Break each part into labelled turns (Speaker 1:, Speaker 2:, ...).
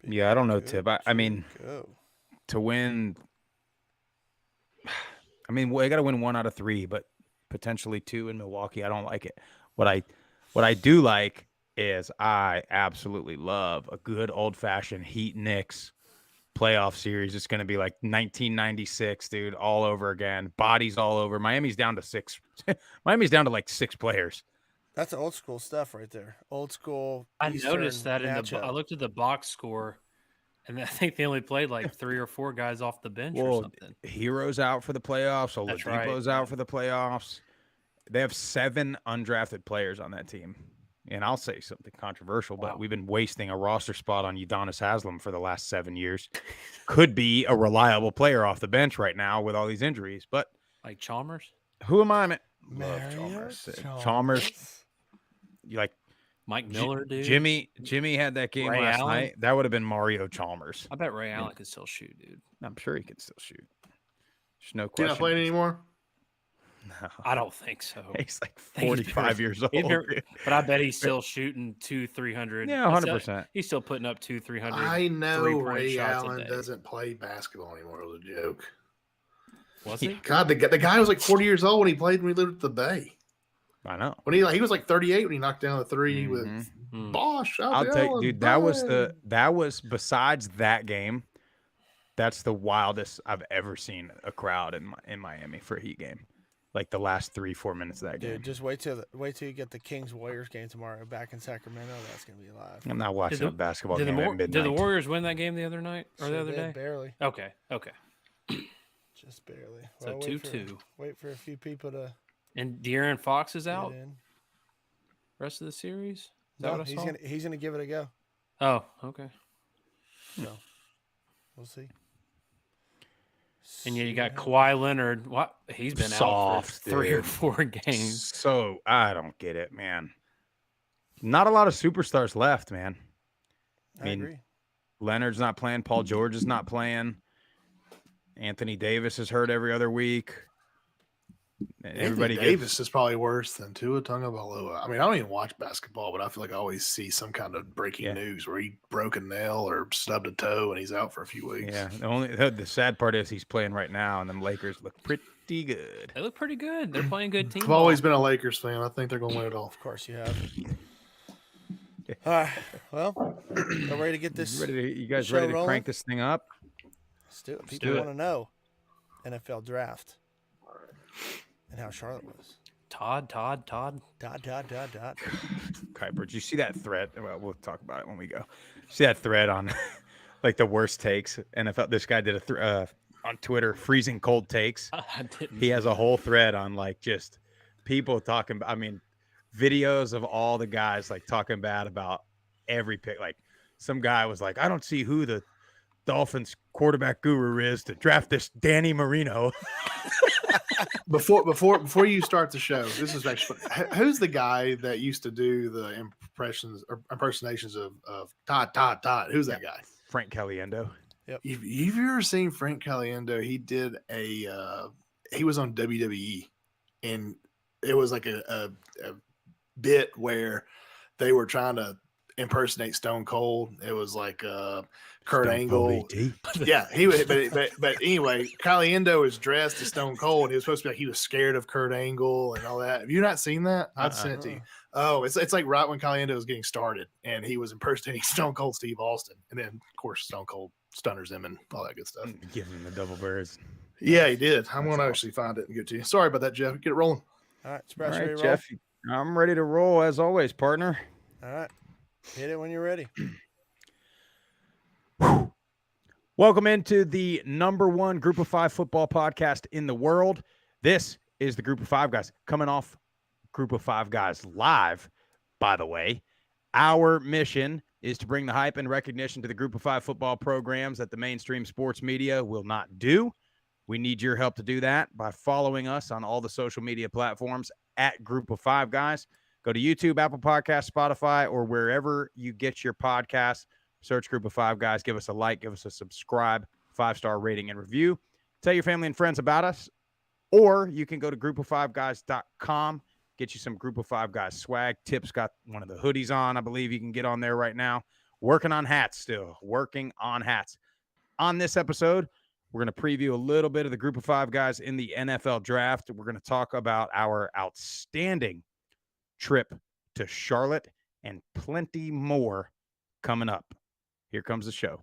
Speaker 1: Yeah, I don't know, Tip. I mean, to win, I mean, we got to win 1 out of 3, but potentially 2 in Milwaukee. I don't like it. What I do like is I absolutely love a good old-fashioned Heat Knicks playoff series. It's going to be like 1996, dude, all over again. Bodies all over. Miami's down to 6. Miami's down to like 6 players.
Speaker 2: That's old school stuff right there. Old school.
Speaker 3: I
Speaker 2: Eastern
Speaker 3: noticed that
Speaker 2: matchup.
Speaker 3: I looked at the box score, and I think they only played like 3 or 4 guys off the bench or something.
Speaker 1: Hero's out for the playoffs. Oladipo's out for the playoffs. They have 7 undrafted players on that team. And I'll say something controversial, but we've been wasting a roster spot on Udonis Haslem for the last 7 years. Could be a reliable player off the bench right now with all these injuries, but
Speaker 3: like Chalmers.
Speaker 1: Who am I, man?
Speaker 2: Love
Speaker 1: Chalmers. You like
Speaker 3: Mike Miller, dude.
Speaker 1: Jimmy had that game
Speaker 3: Ray
Speaker 1: last
Speaker 3: Allen?
Speaker 1: night. That would have been Mario Chalmers.
Speaker 3: I bet Ray Allen can still shoot, dude.
Speaker 1: I'm sure he can still shoot. There's no
Speaker 4: He's
Speaker 1: question.
Speaker 4: not playing anymore?
Speaker 1: No.
Speaker 3: I don't think so.
Speaker 1: He's like 45 years old.
Speaker 3: But I bet he's still shooting 200-300.
Speaker 1: Yeah, 100%.
Speaker 3: He's still putting up 200-300.
Speaker 4: I know Ray
Speaker 3: shots
Speaker 4: Allen doesn't play basketball anymore. It was a joke.
Speaker 3: Was he?
Speaker 4: God, the guy was like 40 years old when he lived at the Bay.
Speaker 1: I know.
Speaker 4: When he was like 38 when he knocked down the 3 with Bosch.
Speaker 1: I'll tell you, dude, that was besides that game, that's the wildest I've ever seen a crowd in Miami for a Heat game. Like the last 3-4 minutes of that game.
Speaker 2: Dude, just wait till you get the Kings Warriors game tomorrow back in Sacramento. That's gonna be live.
Speaker 1: I'm not watching a basketball game at midnight.
Speaker 3: Did the Warriors win that game the other night or the other day?
Speaker 2: Barely.
Speaker 3: Okay.
Speaker 2: Just barely.
Speaker 3: So 2-2.
Speaker 2: Wait for a few people to.
Speaker 3: And De'Aaron Fox is out.
Speaker 2: In.
Speaker 3: Rest of the series.
Speaker 2: No, he's gonna give it a go.
Speaker 3: Oh, okay.
Speaker 2: So we'll see.
Speaker 3: And you got Kawhi Leonard. What? He's been out for 3 or 4 games.
Speaker 1: So I don't get it, man. Not a lot of superstars left, man.
Speaker 2: I agree.
Speaker 1: Leonard's not playing. Paul George is not playing. Anthony Davis is hurt every other week.
Speaker 4: Anthony Davis is probably worse than Tua Tagovailoa. I mean, I don't even watch basketball, but I feel like I always see some kind of breaking news where he broke a nail or stubbed a toe and he's out for a few weeks.
Speaker 1: Yeah, the sad part is he's playing right now, and the Lakers look pretty good.
Speaker 3: They look pretty good. They're playing good team.
Speaker 4: I've always been a Lakers fan. I think they're going to win it all.
Speaker 2: Of course you have. All right. Well, I'm ready to get this.
Speaker 1: You guys ready to crank this thing up?
Speaker 2: Let's do it. People want to know NFL draft and how Charlotte was.
Speaker 3: Todd.
Speaker 1: Kuiper, did you see that thread? Well, we'll talk about it when we go. See that thread on like the worst takes NFL? This guy did on Twitter, freezing cold takes.
Speaker 3: I didn't.
Speaker 1: He has a whole thread on like just people talking. I mean, videos of all the guys like talking bad about every pick. Like some guy was like, I don't see who the Dolphins quarterback guru is to draft this Danny Marino.
Speaker 4: Before you start the show, this is actually who's the guy that used to do the impersonations of Todd? Who's that guy?
Speaker 1: Frank Caliendo.
Speaker 4: Yep. Have you ever seen Frank Caliendo? He did he was on WWE, and it was like a bit where they were trying to impersonate Stone Cold. It was like Kurt Angle. Yeah, he was. But anyway, Caliendo is dressed as Stone Cold, and he was supposed to be like he was scared of Kurt Angle and all that. Have you not seen that? I'd send it to you. Oh, it's like right when Caliendo was getting started, and he was impersonating Stone Cold Steve Austin, and then of course Stone Cold stunners him and all that good stuff.
Speaker 1: Giving him the double birds.
Speaker 4: Yeah, he did. I'm going to actually find it and get to you. Sorry about that, Jeff. Get it rolling.
Speaker 2: All right,
Speaker 1: Jeff. I'm ready to roll as always, partner.
Speaker 2: All right. Hit it when you're ready.
Speaker 1: Welcome into the #1 Group of 5 football podcast in the world. This is the Group of 5 guys coming off Group of 5 guys live, by the way. Our mission is to bring the hype and recognition to the Group of 5 football programs that the mainstream sports media will not do. We need your help to do that by following us on all the social media platforms at Group of 5 guys. Go to YouTube, Apple Podcasts, Spotify, or wherever you get your podcasts. Search Group of 5 guys. Give us a like. Give us a subscribe, 5-star rating and review. Tell your family and friends about us. Or you can go to groupof5guys.com. Get you some Group of 5 guys swag. Tip's got one of the hoodies on, I believe you can get on there right now. working on hats still, working on hats. On this episode, we're going to preview a little bit of the group of 5 guys in the NFL draft. We're going to talk about our outstanding trip to Charlotte and plenty more coming up. Here comes the show.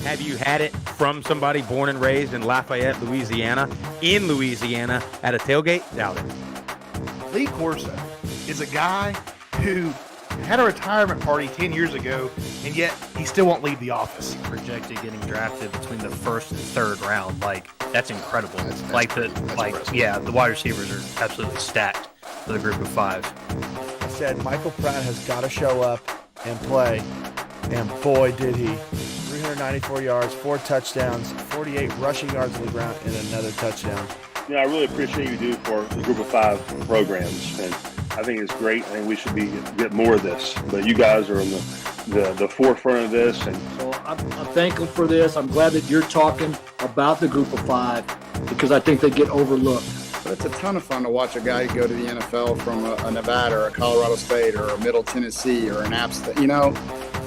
Speaker 1: Have you had it from somebody born and raised in Lafayette, Louisiana, at a tailgate? Doubt it.
Speaker 4: Lee Corso is a guy who had a retirement party 10 years ago, and yet he still won't leave the office.
Speaker 3: Projected getting drafted between the first and third round. Like, that's incredible.
Speaker 4: That's impressive.
Speaker 3: Yeah, the wide receivers are absolutely stacked for the group of 5.
Speaker 2: I said Michael Pratt has got to show up and play, and boy did he. 394 yards, 4 touchdowns, 48 rushing yards on the ground, and another touchdown.
Speaker 5: I really appreciate you do for the Group of 5 programs, and I think it's great. I think we should get more of this. But you guys are in the forefront of this, and
Speaker 6: so I'm thankful for this. I'm glad that you're talking about the Group of 5 because I think they get overlooked.
Speaker 7: But it's a ton of fun to watch a guy go to the NFL from a Nevada or a Colorado State or a Middle Tennessee or an App State,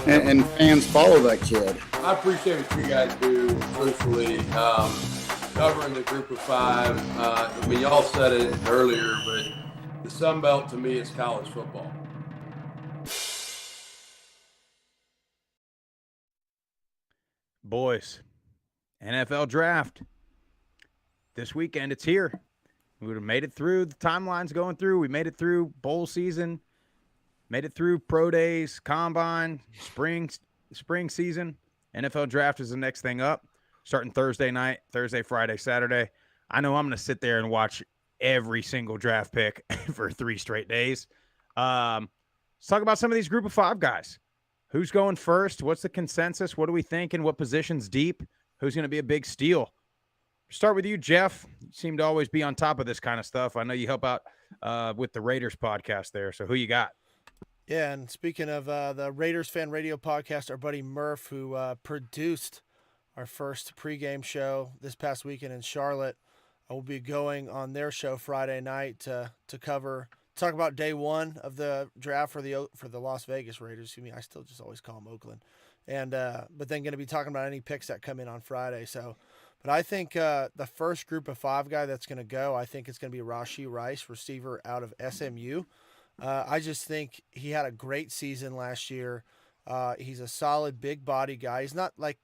Speaker 7: and fans follow that kid.
Speaker 8: I appreciate what you guys do, truthfully, covering the Group of 5. Y'all said it earlier, but the Sun Belt to me is college football.
Speaker 1: Boys, NFL draft. This weekend, it's here. We would have made it through the timelines going through. We made it through bowl season, made it through pro days, combine, spring season. NFL draft is the next thing up, starting Thursday night, Thursday, Friday, Saturday. I know I'm going to sit there and watch every single draft pick for 3 straight days. Let's talk about some of these group of 5 guys. Who's going first? What's the consensus? What are we thinking? What position's deep? Who's going to be a big steal? Start with you, Jeff. You seem to always be on top of this kind of stuff. I know you help out with the Raiders podcast there. So who you got?
Speaker 2: Yeah, and speaking of the Raiders Fan Radio podcast, our buddy Murph, who produced our first pregame show this past weekend in Charlotte, will be going on their show Friday night to talk about day 1 of the draft for the Las Vegas Raiders. Excuse me, I still just always call them Oakland, and but then going to be talking about any picks that come in on Friday. So, but I think the first group of 5 guy that's going to go, I think it's going to be Rashee Rice, receiver out of SMU. I just think he had a great season last year. He's a solid big body guy. He's not like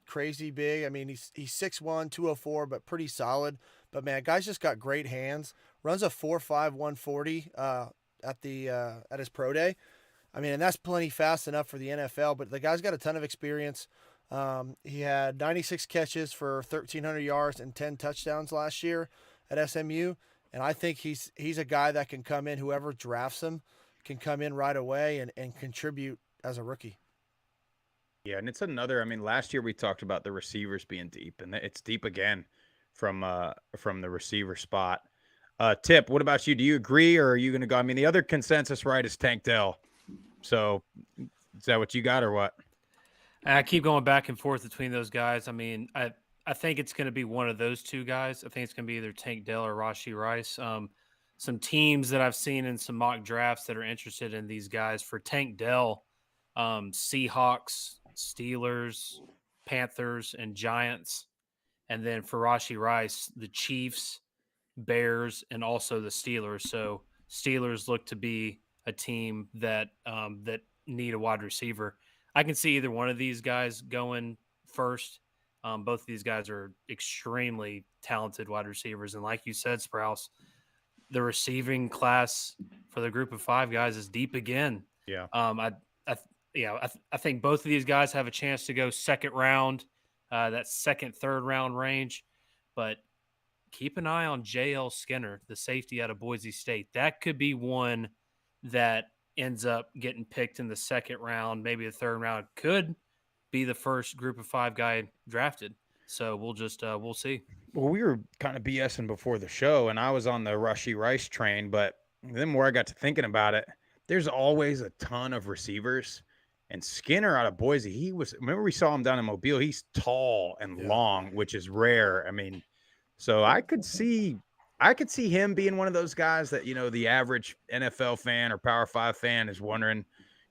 Speaker 2: crazy big. I mean, he's 6'1", 204, but pretty solid. But man, guy's just got great hands. Runs a 4.5 140 at his pro day. I mean, and that's plenty fast enough for the NFL. But the guy's got a ton of experience. He had 96 catches for 1,300 yards and 10 touchdowns last year at SMU. And I think he's a guy that can come in, whoever drafts him can come in right away and contribute as a rookie.
Speaker 1: Yeah, and it's another, last year we talked about the receivers being deep, and it's deep again from the receiver spot. Tip, what about you? Do you agree, or are you going to go? The other consensus, right, is Tank Dell. So is that what you got or what?
Speaker 3: I keep going back and forth between those guys. I think it's going to be one of those 2 guys. I think it's going to be either Tank Dell or Rashee Rice. Some teams that I've seen in some mock drafts that are interested in these guys. For Tank Dell, Seahawks, Steelers, Panthers, and Giants. And then for Rashee Rice, the Chiefs, Bears, and also the Steelers. So Steelers look to be a team that that need a wide receiver. I can see either one of these guys going first. Both of these guys are extremely talented wide receivers. And like you said, Sprouse, the receiving class for the group of 5 guys is deep again.
Speaker 1: Yeah.
Speaker 3: I think both of these guys have a chance to go second round, that second, third round range. But keep an eye on J.L. Skinner, the safety out of Boise State. That could be one that ends up getting picked in the second round, maybe the third round. Could be the first group of 5 guy drafted. So we'll just we'll see.
Speaker 1: Well, we were kind of BSing before the show, and I was on the Rashee Rice train, but the more I got to thinking about it, there's always a ton of receivers. And Skinner out of Boise, remember we saw him down in Mobile, he's tall and long, which is rare. So I could see I could see him being one of those guys that, the average NFL fan or Power 5 fan is wondering,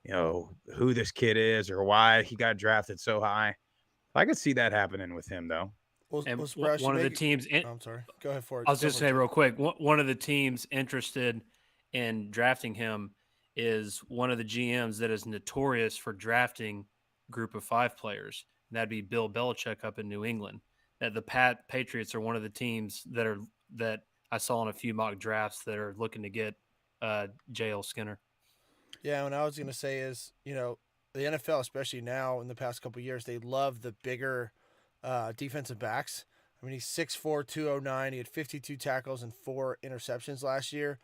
Speaker 1: who this kid is or why he got drafted so high. I could see that happening with him, though.
Speaker 2: Well,
Speaker 3: And
Speaker 2: Sprouse, you
Speaker 3: one of the
Speaker 2: make it.
Speaker 3: teams,
Speaker 2: Oh, I'm sorry. Go ahead for it.
Speaker 3: I was
Speaker 2: Go
Speaker 3: just
Speaker 2: for it,
Speaker 3: say
Speaker 2: Jake.
Speaker 3: real quick, one of the teams interested in drafting him is one of the GMs that is notorious for drafting group of 5 players. And that'd be Bill Belichick up in New England. That the Patriots are one of the teams that I saw in a few mock drafts that are looking to get J.L. Skinner.
Speaker 2: Yeah, what I was going to say is, the NFL, especially now in the past couple of years, they love the bigger defensive backs. I mean, he's 6'4", 209. He had 52 tackles and 4 interceptions last year.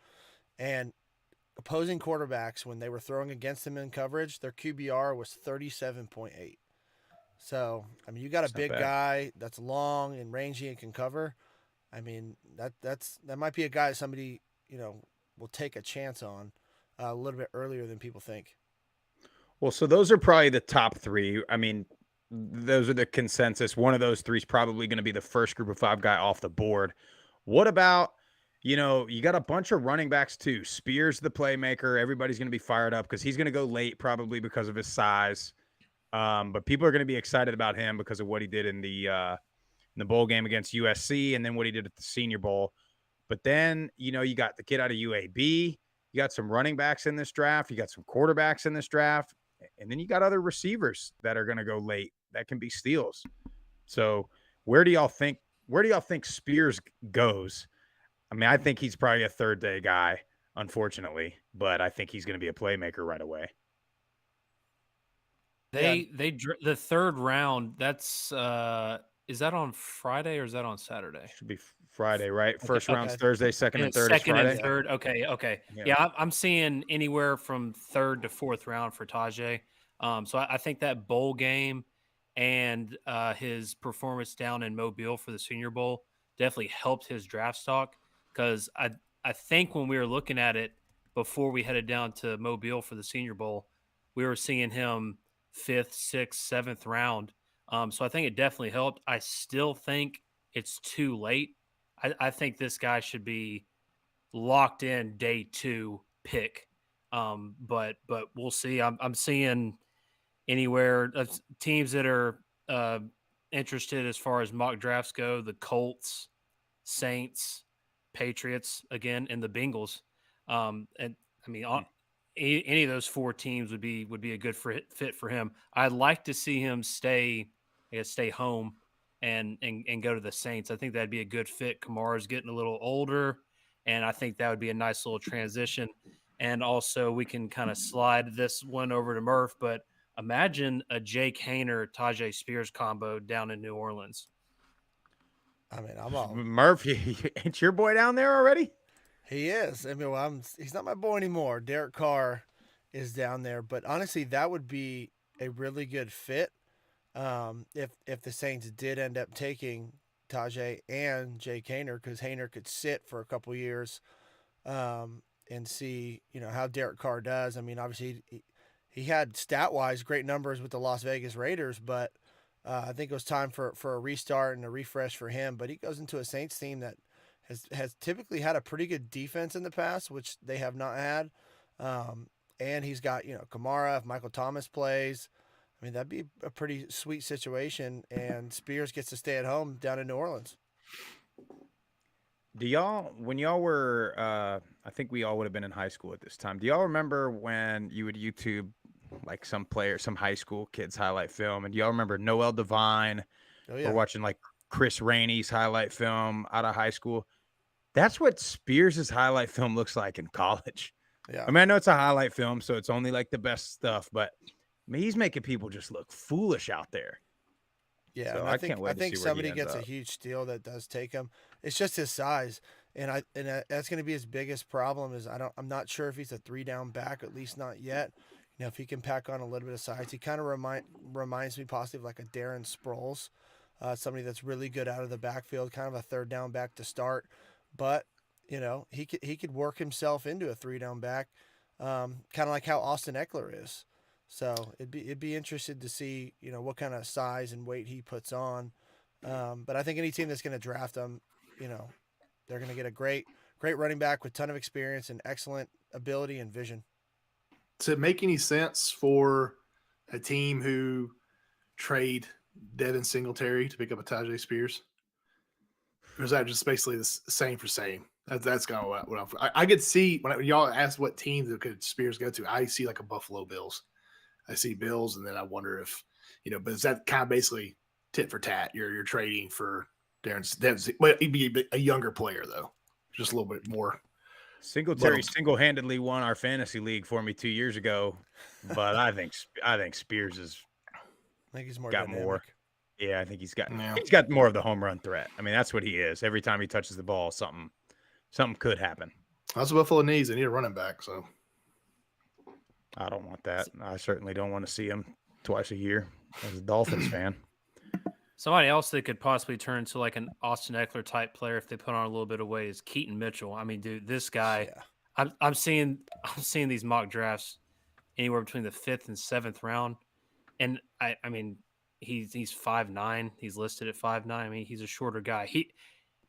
Speaker 2: And opposing quarterbacks, when they were throwing against him in coverage, their QBR was 37.8. So, I mean, you got a
Speaker 1: That's not
Speaker 2: big
Speaker 1: bad.
Speaker 2: guy that's long and rangy and can cover. I mean, that might be a guy that somebody, will take a chance on a little bit earlier than people think.
Speaker 1: Well, so those are probably the top 3. I mean, those are the consensus. One of those 3 is probably going to be the first group of 5 guy off the board. What about, you got a bunch of running backs too. Spears, the playmaker. Everybody's going to be fired up because he's going to go late probably because of his size. But people are going to be excited about him because of what he did in the bowl game against USC and then what he did at the Senior Bowl. But then, you got the kid out of UAB. You got some running backs in this draft. You got some quarterbacks in this draft. And then you got other receivers that are going to go late that can be steals. So where do y'all think Spears goes? I mean, I think he's probably a third day guy, unfortunately, but I think he's going to be a playmaker right away.
Speaker 3: The third round, that's is that on Friday or is that on Saturday?
Speaker 1: Should be Friday, right? First
Speaker 2: okay.
Speaker 1: round's Thursday, second
Speaker 3: Yeah,
Speaker 1: and third is
Speaker 3: second
Speaker 1: Friday.
Speaker 3: and third. Okay.
Speaker 1: Yeah.
Speaker 3: Yeah, I'm seeing anywhere from third to fourth round for Tajay. So I think that bowl game and his performance down in Mobile for the Senior Bowl definitely helped his draft stock because I think when we were looking at it before we headed down to Mobile for the Senior Bowl, we were seeing him 5th, 6th, 7th round. So I think it definitely helped. I still think it's too late. I think this guy should be locked in day 2 pick. But we'll see. I'm seeing anywhere teams that are interested as far as mock drafts go: the Colts, Saints, Patriots again, and the Bengals. And I mean, any of those 4 teams would be a good fit for him. I'd like to see him stay home and go to the Saints. I think that'd be a good fit. Kamara's getting a little older, and I think that would be a nice little transition. And also, we can kind of slide this one over to Murph. But imagine a Jake Haener, Tajay Spears combo down in New Orleans.
Speaker 2: I mean, I'm all.
Speaker 1: Murph, ain't your boy down there already?
Speaker 2: He is. I mean, he's not my boy anymore. Derek Carr is down there, but honestly, that would be a really good fit. If the Saints did end up taking Tajay and Jake Haener, because Haener could sit for a couple years, and see how Derek Carr does. I mean, obviously he had stat wise great numbers with the Las Vegas Raiders, but I think it was time for a restart and a refresh for him. But he goes into a Saints team that has typically had a pretty good defense in the past, which they have not had. And he's got Kamara, if Michael Thomas plays. I mean, that'd be a pretty sweet situation, and Spears gets to stay at home down in New Orleans.
Speaker 1: When y'all were, I think we all would have been in high school at this time. Do y'all remember when you would YouTube like some high school kids highlight film? And do y'all remember Noel Devine?
Speaker 2: Oh, yeah.
Speaker 1: Or watching like Chris Rainey's highlight film out of high school? That's what Spears' highlight film looks like in college.
Speaker 2: Yeah.
Speaker 1: I mean, I know it's a highlight film, so it's only like the best stuff, but I mean, he's making people just look foolish out there.
Speaker 2: Yeah,
Speaker 1: So
Speaker 2: and
Speaker 1: I can't wait
Speaker 2: I
Speaker 1: to
Speaker 2: think
Speaker 1: see where he
Speaker 2: somebody
Speaker 1: ends
Speaker 2: gets a
Speaker 1: up.
Speaker 2: huge steal that does take him. It's just his size, and that's going to be his biggest problem. Is I'm not sure if he's a 3-down back, at least not yet. If he can pack on a little bit of size, he kind of reminds me possibly of like a Darren Sproles, somebody that's really good out of the backfield, kind of a 3rd-down back to start, but he could work himself into a 3-down back, kind of like how Austin Eckler is. So it'd be interested to see what kind of size and weight he puts on. But I think any team that's going to draft him, They're going to get a great running back with a ton of experience and excellent ability and vision.
Speaker 4: Does it make any sense for a team who trade Devin Singletary to pick up a Tajay Spears? Or is that just basically the same for same? That's kind of what I could see when y'all asked what teams could Spears go to. I see like a Buffalo Bills. I see Bills, and then I wonder if but is that kind of basically tit for tat? You're trading for Darren. Well, he'd be a younger player though, just a little bit more.
Speaker 1: Singletary single-handedly won our fantasy league for me 2 years ago, but I think Spears has
Speaker 2: I think he's more
Speaker 1: got
Speaker 2: dynamic.
Speaker 1: more. Yeah, I think he's got more of the home run threat. I mean, that's what he is. Every time he touches the ball, something could happen.
Speaker 4: That's what Buffalo needs. They need a running back. So
Speaker 1: I don't want that. I certainly don't want to see him twice a year as a Dolphins fan.
Speaker 3: Somebody else that could possibly turn into like an Austin Eckler type player if they put on a little bit of weight is Keaton Mitchell. I mean, dude, this guy, I'm seeing these mock drafts anywhere between the 5th and 7th round, and I mean, he's 5'9". He's listed at 5'9". I mean, he's a shorter guy.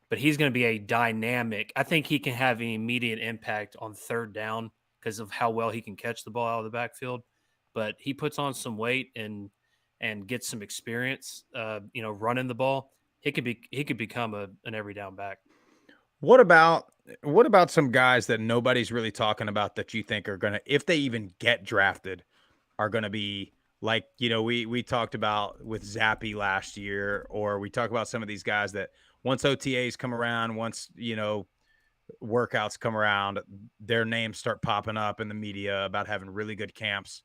Speaker 3: But he's going to be a dynamic. I think he can have an immediate impact on 3rd down because of how well he can catch the ball out of the backfield. But he puts on some weight and gets some experience, running the ball. He could become an every down back.
Speaker 1: What about some guys that nobody's really talking about that you think are gonna, if they even get drafted, are gonna be like, we talked about with Zappy last year, or we talk about some of these guys that once OTAs come around, once workouts come around, their names start popping up in the media about having really good camps.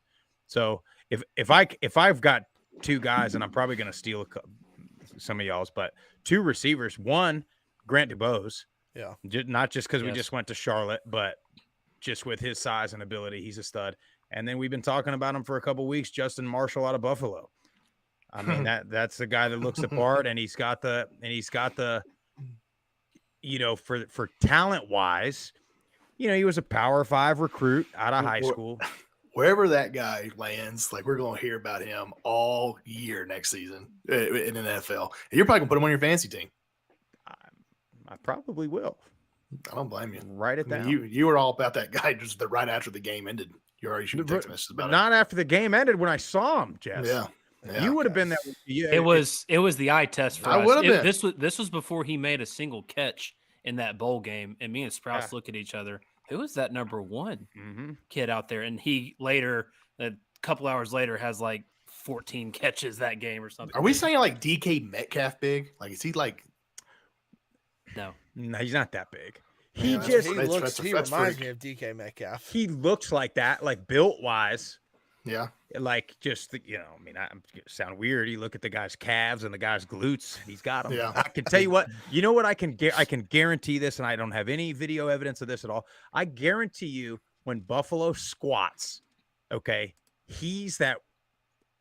Speaker 1: So if I've got 2 guys, and I'm probably going to steal some of y'all's, but 2 receivers. One, Grant DuBose.
Speaker 2: Yeah.
Speaker 1: Not just because we just went to Charlotte, but just with his size and ability, he's a stud. And then we've been talking about him for a couple of weeks, Justin Marshall out of Buffalo. I mean, that's the guy that looks the part, and he's got the for talent wise, he was a Power 5 recruit out of high school.
Speaker 4: Wherever that guy lands, like, we're going to hear about him all year next season in the NFL. And you're probably going to put him on your fantasy team.
Speaker 1: I probably will.
Speaker 4: I don't blame you.
Speaker 1: Write it down.
Speaker 4: You were all about that guy just right after the game ended. You already shooting text messages about it.
Speaker 1: Not after the game ended, when I saw him, Jess.
Speaker 4: Yeah.
Speaker 1: You would have been there.
Speaker 3: It was the eye test for us.
Speaker 4: would have been.
Speaker 3: This was before he made a single catch in that bowl game, and me and Sprouse look at each other. Who is that number 1 kid out there? And he later, a couple hours later, has like 14 catches that game or something.
Speaker 4: Are we saying like DK Metcalf big? Like, is he like?
Speaker 3: No,
Speaker 1: he's not that big.
Speaker 2: He reminds me of DK Metcalf.
Speaker 1: He looks like that, like built wise.
Speaker 4: Yeah.
Speaker 1: Like, just, I mean, I'm sound weird. You look at the guy's calves and the guy's glutes. He's got them.
Speaker 4: Yeah.
Speaker 1: I can tell you what, I can guarantee this, and I don't have any video evidence of this at all. I guarantee you, when Buffalo squats, okay, he's that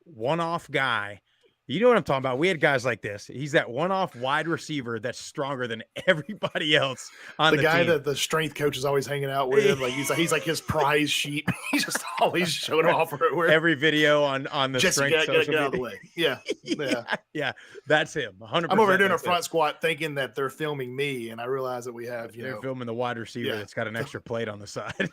Speaker 1: one-off guy. You know what I'm talking about? We had guys like this. He's that one-off wide receiver that's stronger than everybody else on the
Speaker 4: guy
Speaker 1: team.
Speaker 4: that the strength coach is always hanging out with. Like, he's like his prize sheet. He's just always showing off everywhere.
Speaker 1: Every video on the
Speaker 4: Jesse,
Speaker 1: strength
Speaker 4: get out of the way. Yeah.
Speaker 1: Yeah, that's him. 100%.
Speaker 4: I'm over here doing a front squat thinking that they're filming me, and I realize that we have,
Speaker 1: they're filming the wide receiver that's got an extra plate on the side.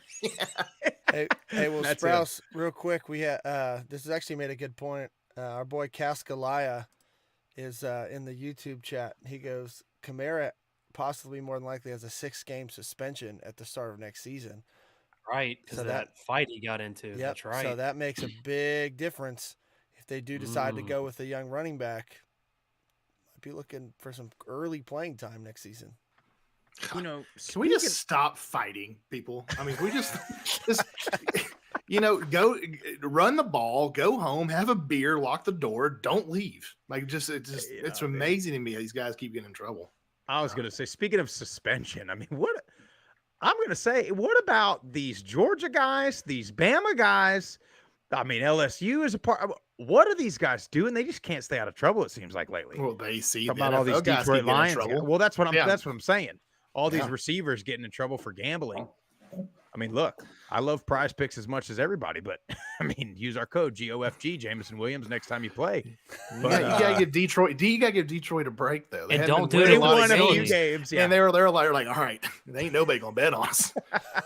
Speaker 2: Hey, well, Sprouse, real quick, we had this has actually made a good point. Our boy Cascalaya is in the YouTube chat. He goes, Kamara possibly more than likely has a 6-game suspension at the start of next season.
Speaker 3: Right, because of that fight he got into.
Speaker 2: Yep,
Speaker 3: that's right.
Speaker 2: So that makes a big difference if they do decide to go with a young running back. Might be looking for some early playing time next season.
Speaker 4: Can we just stop fighting people? I mean, we just go run the ball, go home, have a beer, lock the door, don't leave. Like, it's amazing to me how these guys keep getting in trouble.
Speaker 1: I was going to say, speaking of suspension, I mean, what about these Georgia guys, these Bama guys? I mean, LSU is a part. What are these guys doing? They just can't stay out of trouble, it seems like, lately.
Speaker 4: Well, they see
Speaker 1: about all these Detroit Lions. Well, that's what I'm saying. All these receivers getting in trouble for gambling. I mean, look, I love Prize Picks as much as everybody, but I mean, use our code GOFG Jamison Williams next time you play. But
Speaker 4: you gotta give Detroit. You gotta give Detroit a break though. They
Speaker 3: And
Speaker 4: hadn't
Speaker 3: don't
Speaker 4: been
Speaker 3: do it
Speaker 1: they
Speaker 4: winning a lot
Speaker 1: won
Speaker 4: of
Speaker 1: a few
Speaker 4: games.
Speaker 1: games, yeah.
Speaker 4: And they're like, all right, there ain't nobody gonna bet on us.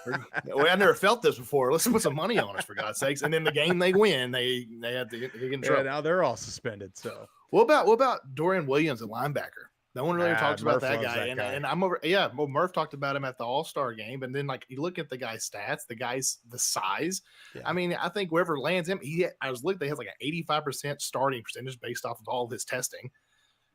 Speaker 4: I never felt this before. Let's put some money on us for God's sakes. And then the game they win, they have to get in
Speaker 1: Yeah,
Speaker 4: trouble.
Speaker 1: now they're all suspended. So
Speaker 4: What about Dorian Williams, a linebacker? No one really talks about
Speaker 1: Murph
Speaker 4: that
Speaker 1: loves
Speaker 4: guy.
Speaker 1: that guy.
Speaker 4: And I'm over. Yeah, well, Murph talked about him at the All-Star game, and then like you look at the guy's stats, the size.
Speaker 2: Yeah.
Speaker 4: I mean, I think whoever lands him, I was looking, they has like an 85% starting percentage based off of all of his testing.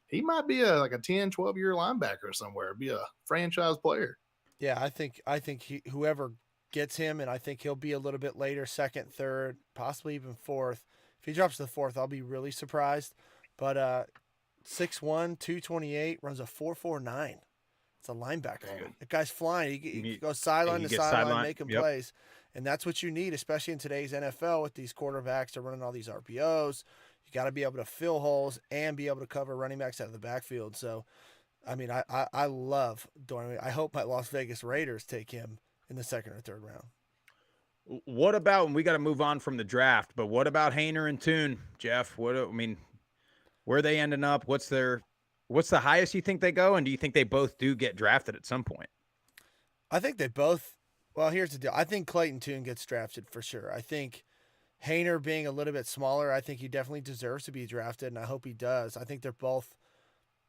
Speaker 4: He might be like a 10, 12-year linebacker somewhere, be a franchise player.
Speaker 2: Yeah, I think whoever gets him, and I think he'll be a little bit later, second, third, possibly even fourth. If he drops to the fourth, I'll be really surprised. But 6'1", 228, runs a 4.49. It's a linebacker.
Speaker 4: Damn.
Speaker 2: The guy's flying. He goes sideline to
Speaker 1: gets
Speaker 2: sideline, making
Speaker 1: Yep.
Speaker 2: plays. And that's what you need, especially in today's NFL with these quarterbacks. They're running all these RPOs. You got to be able to fill holes and be able to cover running backs out of the backfield. So, I mean, I love Dorian. I hope my Las Vegas Raiders take him in the second or third round.
Speaker 1: what about, and we got to move on from the draft, but what about Haener and Toon, Jeff? Where are they ending up? What's the highest you think they go? And do you think they both do get drafted at some point?
Speaker 2: I think they both. Well, here's the deal. I think Clayton Tune gets drafted for sure. I think Haener being a little bit smaller, I think he definitely deserves to be drafted, and I hope he does. I think they're both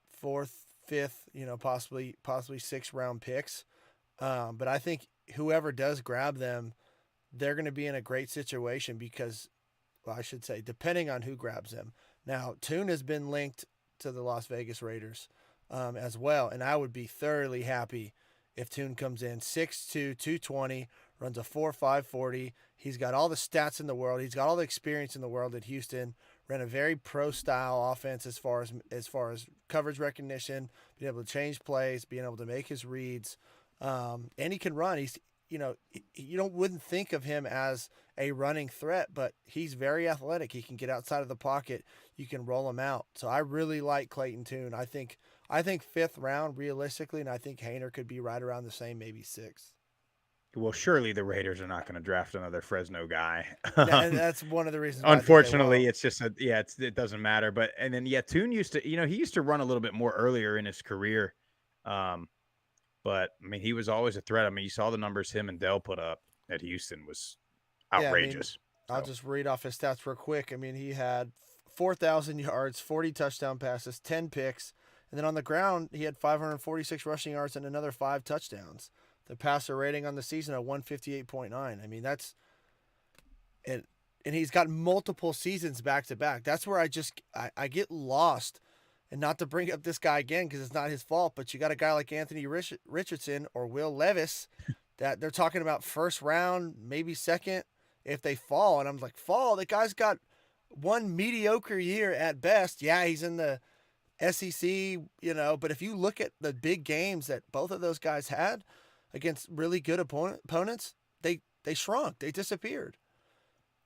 Speaker 2: fourth, fifth, possibly 6th round picks. But I think whoever does grab them, they're going to be in a great situation because, well, I should say, depending on who grabs them. Now, Tune has been linked to the Las Vegas Raiders as well, and I would be thoroughly happy if Tune comes in 6'2", 220, runs a 4.5 40. He's got all the stats in the world. He's got all the experience in the world at Houston. Ran a very pro-style offense as far as coverage recognition, being able to change plays, being able to make his reads, and he can run. He's wouldn't think of him as a running threat, but he's very athletic. He can get outside of the pocket. You can roll him out. So I really like Clayton Tune. I think 5th round realistically, and I think Haener could be right around the same, maybe 6th.
Speaker 1: Well, surely the Raiders are not going to draft another Fresno guy.
Speaker 2: And that's one of the reasons. Why I think they
Speaker 1: Unfortunately,
Speaker 2: won't.
Speaker 1: it's just it doesn't matter. But and then Tune used to, he used to run a little bit more earlier in his career. But I mean, he was always a threat. I mean, you saw the numbers him and Dell put up at Houston was outrageous.
Speaker 2: I'll just read off his stats real quick. I mean, he had 4,000 yards, 40 touchdown passes, 10 picks, and then on the ground he had 546 rushing yards and another 5 touchdowns. The passer rating on the season at 158.9. I mean, that's and he's got multiple seasons back to back. That's where I get lost. And not to bring up this guy again because it's not his fault, but you got a guy like Anthony Richardson or Will Levis that they're talking about 1st round, maybe 2nd if they fall. And I'm like, fall? The guy's got one mediocre year at best. Yeah, he's in the SEC, but if you look at the big games that both of those guys had against really good opponents, they shrunk. They disappeared.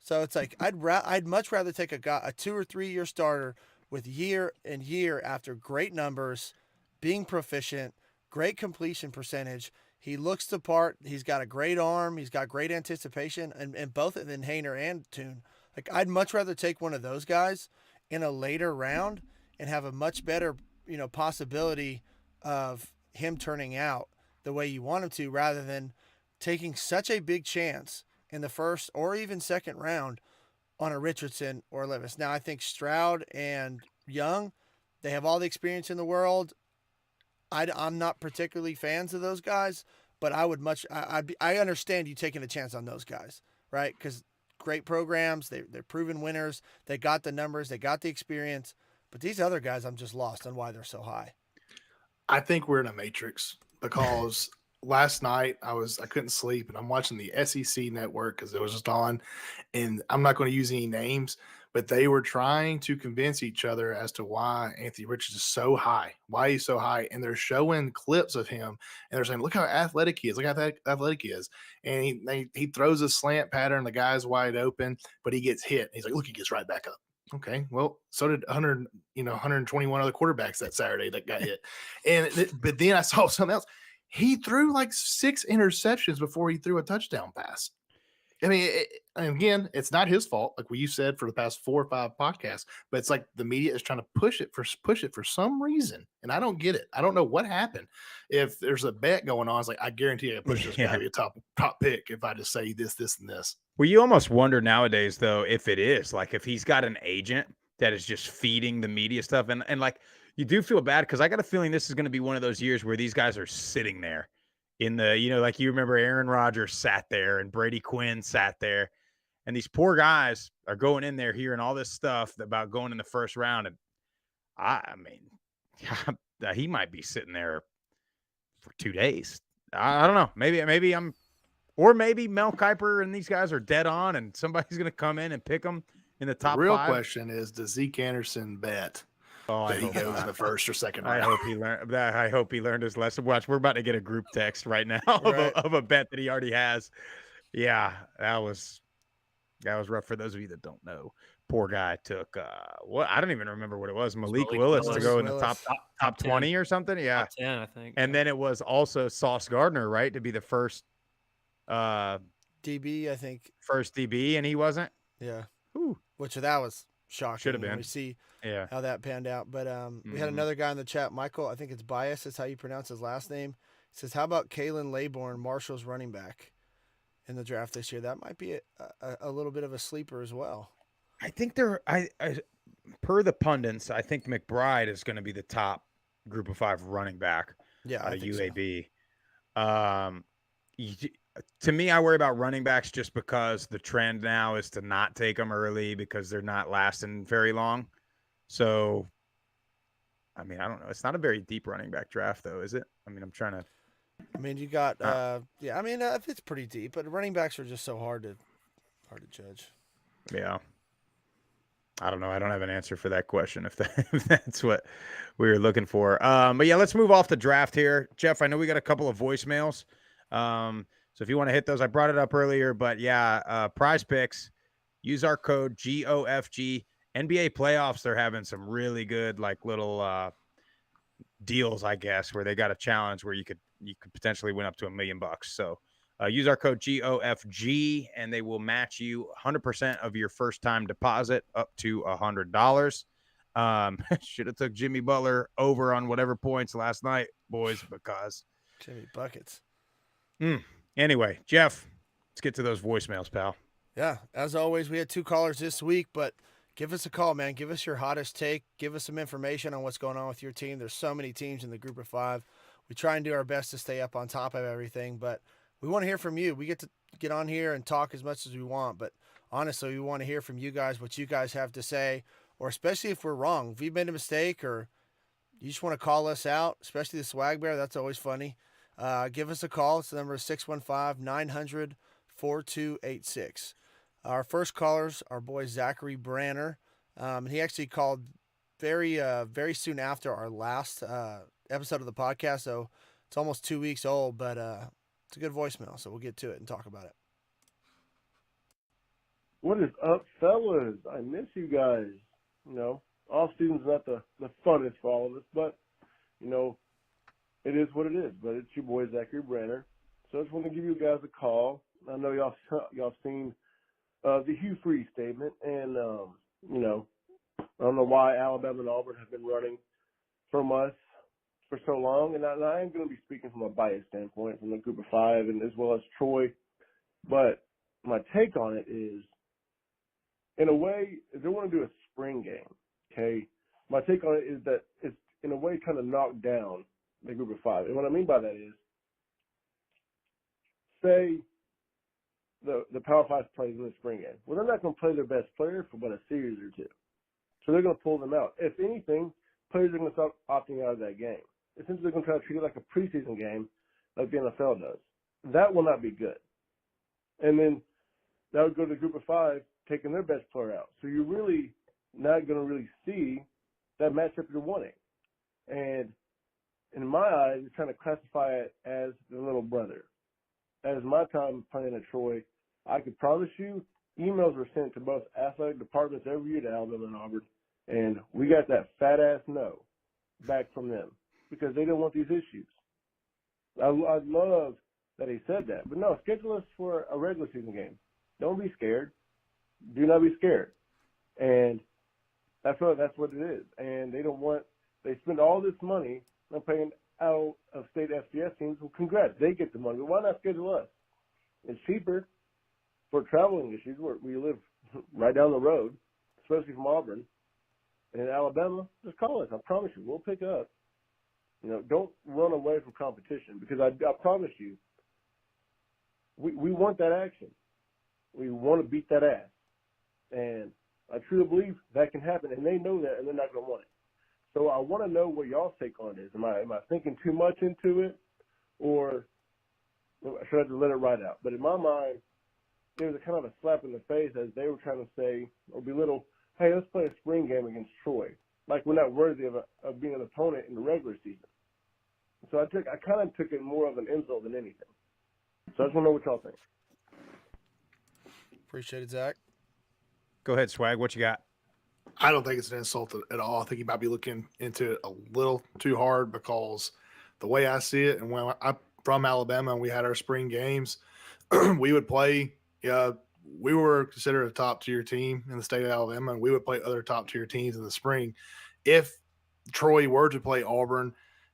Speaker 2: So it's like I'd much rather take a 2 or 3 year starter with year and year after great numbers, being proficient, great completion percentage. He looks the part. He's got a great arm. He's got great anticipation, and both of them, Haener and Tune. Like I'd much rather take one of those guys in a later round and have a much better, possibility of him turning out the way you want him to, rather than taking such a big chance in the 1st or even 2nd round on a Richardson or Levis. Now, I think Stroud and Young, they have all the experience in the world. I'm not particularly fans of those guys, but I understand you taking a chance on those guys, right? Because great programs, they're proven winners. They got the numbers, they got the experience. But these other guys, I'm just lost on why they're so high.
Speaker 4: I think we're in a matrix because last night I couldn't sleep and I'm watching the SEC network because it was just on, and I'm not going to use any names, but they were trying to convince each other as to why Anthony Richardson is so high, why he's so high. And they're showing clips of him and they're saying, look how athletic he is. Look how athletic he is. And he throws a slant pattern. The guy's wide open, but he gets hit. He's like, look, he gets right back up. Okay. Well, so did 121 other quarterbacks that Saturday that got hit. But then I saw something else. he threw like 6 interceptions before he threw a touchdown pass. I mean, and again, it's not his fault, like what you said for the past 4 or 5 podcasts, but it's like the media is trying to push it for some reason, and I don't get it. I don't know what happened. If there's a bet going on, it's like I guarantee I can push this guy to be a top pick if I just say this, this, and this.
Speaker 1: Well, you almost wonder nowadays, though, if it is like if he's got an agent that is just feeding the media stuff, and like you do feel bad because I got a feeling this is going to be one of those years where these guys are sitting there in the, like you remember Aaron Rodgers sat there and Brady Quinn sat there, and these poor guys are going in there hearing all this stuff about going in the first round, and I mean, he might be sitting there for 2 days. I don't know. Maybe I'm. Or maybe Mel Kiper and these guys are dead on, and somebody's going to come in and pick them in the top
Speaker 4: The real
Speaker 1: 5.
Speaker 4: question is, does Zeke Anderson bet
Speaker 1: that
Speaker 4: he goes in the first or second round?
Speaker 1: I hope he learned his lesson. Watch, we're about to get a group text right now of a bet that he already has. Yeah, that was rough for those of you that don't know. Poor guy took I don't even remember what it was. Malik Willis to go in the top 20 or something. Yeah,
Speaker 3: top 10, I think.
Speaker 1: And then it was also Sauce Gardner, right, to be the first.
Speaker 2: DB, I think.
Speaker 1: First DB, and he wasn't?
Speaker 2: Yeah.
Speaker 1: Ooh.
Speaker 2: Which that was shocking.
Speaker 1: Should have been.
Speaker 2: We see how that panned out. But we had another guy in the chat, Michael, I think it's Bias, is how you pronounce his last name. He says, how about Kalen Laybourne, Marshall's running back in the draft this year? That might be a little bit of a sleeper as well.
Speaker 1: I think per the pundits, I think McBride is going to be the top group of 5 running back out of UAB. So. To me, I worry about running backs just because the trend now is to not take them early because they're not lasting very long. So, I mean, I don't know. It's not a very deep running back draft, though, is it? I mean, I'm trying to.
Speaker 2: I mean, you got it's pretty deep, but running backs are just so hard to judge.
Speaker 1: Yeah. I don't know. I don't have an answer for that question if that's what we were looking for. But yeah, let's move off the draft here. Jeff, I know we got a couple of voicemails. So if you want to hit those, I brought it up earlier, but yeah, Prize Picks, use our code GOFG. NBA playoffs, they're having some really good like little deals, I guess, where they got a challenge where you could potentially win up to $1 million. So use our code GOFG and they will match you 100% of your first time deposit up to $100. Should have took Jimmy Butler over on whatever points last night, boys, because
Speaker 2: Jimmy buckets.
Speaker 1: Anyway, Jeff, let's get to those voicemails, pal.
Speaker 2: Yeah, as always, we had 2 callers this week, but give us a call, man. Give us your hottest take. Give us some information on what's going on with your team. There's so many teams in the group of 5. We try and do our best to stay up on top of everything, but we want to hear from you. We get to get on here and talk as much as we want, but honestly, we want to hear from you guys, what you guys have to say, or especially if we're wrong. If we've made a mistake or you just want to call us out, especially the Swag Bear, that's always funny. Give us a call. It's the number 615-900-4286. Our first caller's our boy Zachary Branner. He actually called very soon after our last episode of the podcast, so it's almost 2 weeks old, but it's a good voicemail, so we'll get to it and talk about it.
Speaker 9: What is up, fellas? I miss you guys. Off season's not the funnest for all of us, but it is what it is. But it's your boy Zachary Branner. So I just want to give you guys a call. I know y'all seen the Hugh Freeze statement, and I don't know why Alabama and Auburn have been running from us for so long, and I am going to be speaking from a biased standpoint from the group of 5 and as well as Troy. But my take on it is, in a way, if they want to do a spring game, okay, my take on it is that it's in a way kind of knocked down the group of 5. And what I mean by that is, say the Power 5 plays in the spring game. Well, they're not going to play their best player for about a series or 2. So they're going to pull them out. If anything, players are going to start opting out of that game. Essentially, they're going to try to treat it like a preseason game like the NFL does. That will not be good. And then that would go to the group of 5 taking their best player out. So you're really not going to really see that matchup you're wanting. And in my eyes, you're trying to classify it as the little brother. As my time playing at Troy, I could promise you emails were sent to both athletic departments every year to Alabama and Auburn, and we got that fat-ass no back from them because they didn't want these issues. I love that he said that. But no, schedule us for a regular season game. Don't be scared. Do not be scared. And that's what it is. And they spend all this money on paying out of state FCS teams. Well, congrats, they get the money. But why not schedule us? It's cheaper for traveling issues. We live right down the road, especially from Auburn. And in Alabama, just call us. I promise you, we'll pick up. Don't run away from competition, because I promise you, we want that action. We want to beat that ass. And I truly believe that can happen, and they know that, and they're not going to want it. So I want to know what y'all's take on this. Am I thinking too much into it, or should I just let it ride out? But in my mind, it was a kind of a slap in the face as they were trying to say or belittle, hey, let's play a spring game against Troy. Like we're not worthy of being an opponent in the regular season. So I kind of took it more of an insult than anything. So I just want to know what y'all think.
Speaker 2: Appreciate it, Zach.
Speaker 1: Go ahead, Swag. What you got?
Speaker 4: I don't think it's an insult at all. I think you might be looking into it a little too hard, because the way I see it, and when I'm from Alabama and we had our spring games, we would play. We were considered a top tier team in the state of Alabama, and we would play other top tier teams in the spring. If Troy were to play Auburn,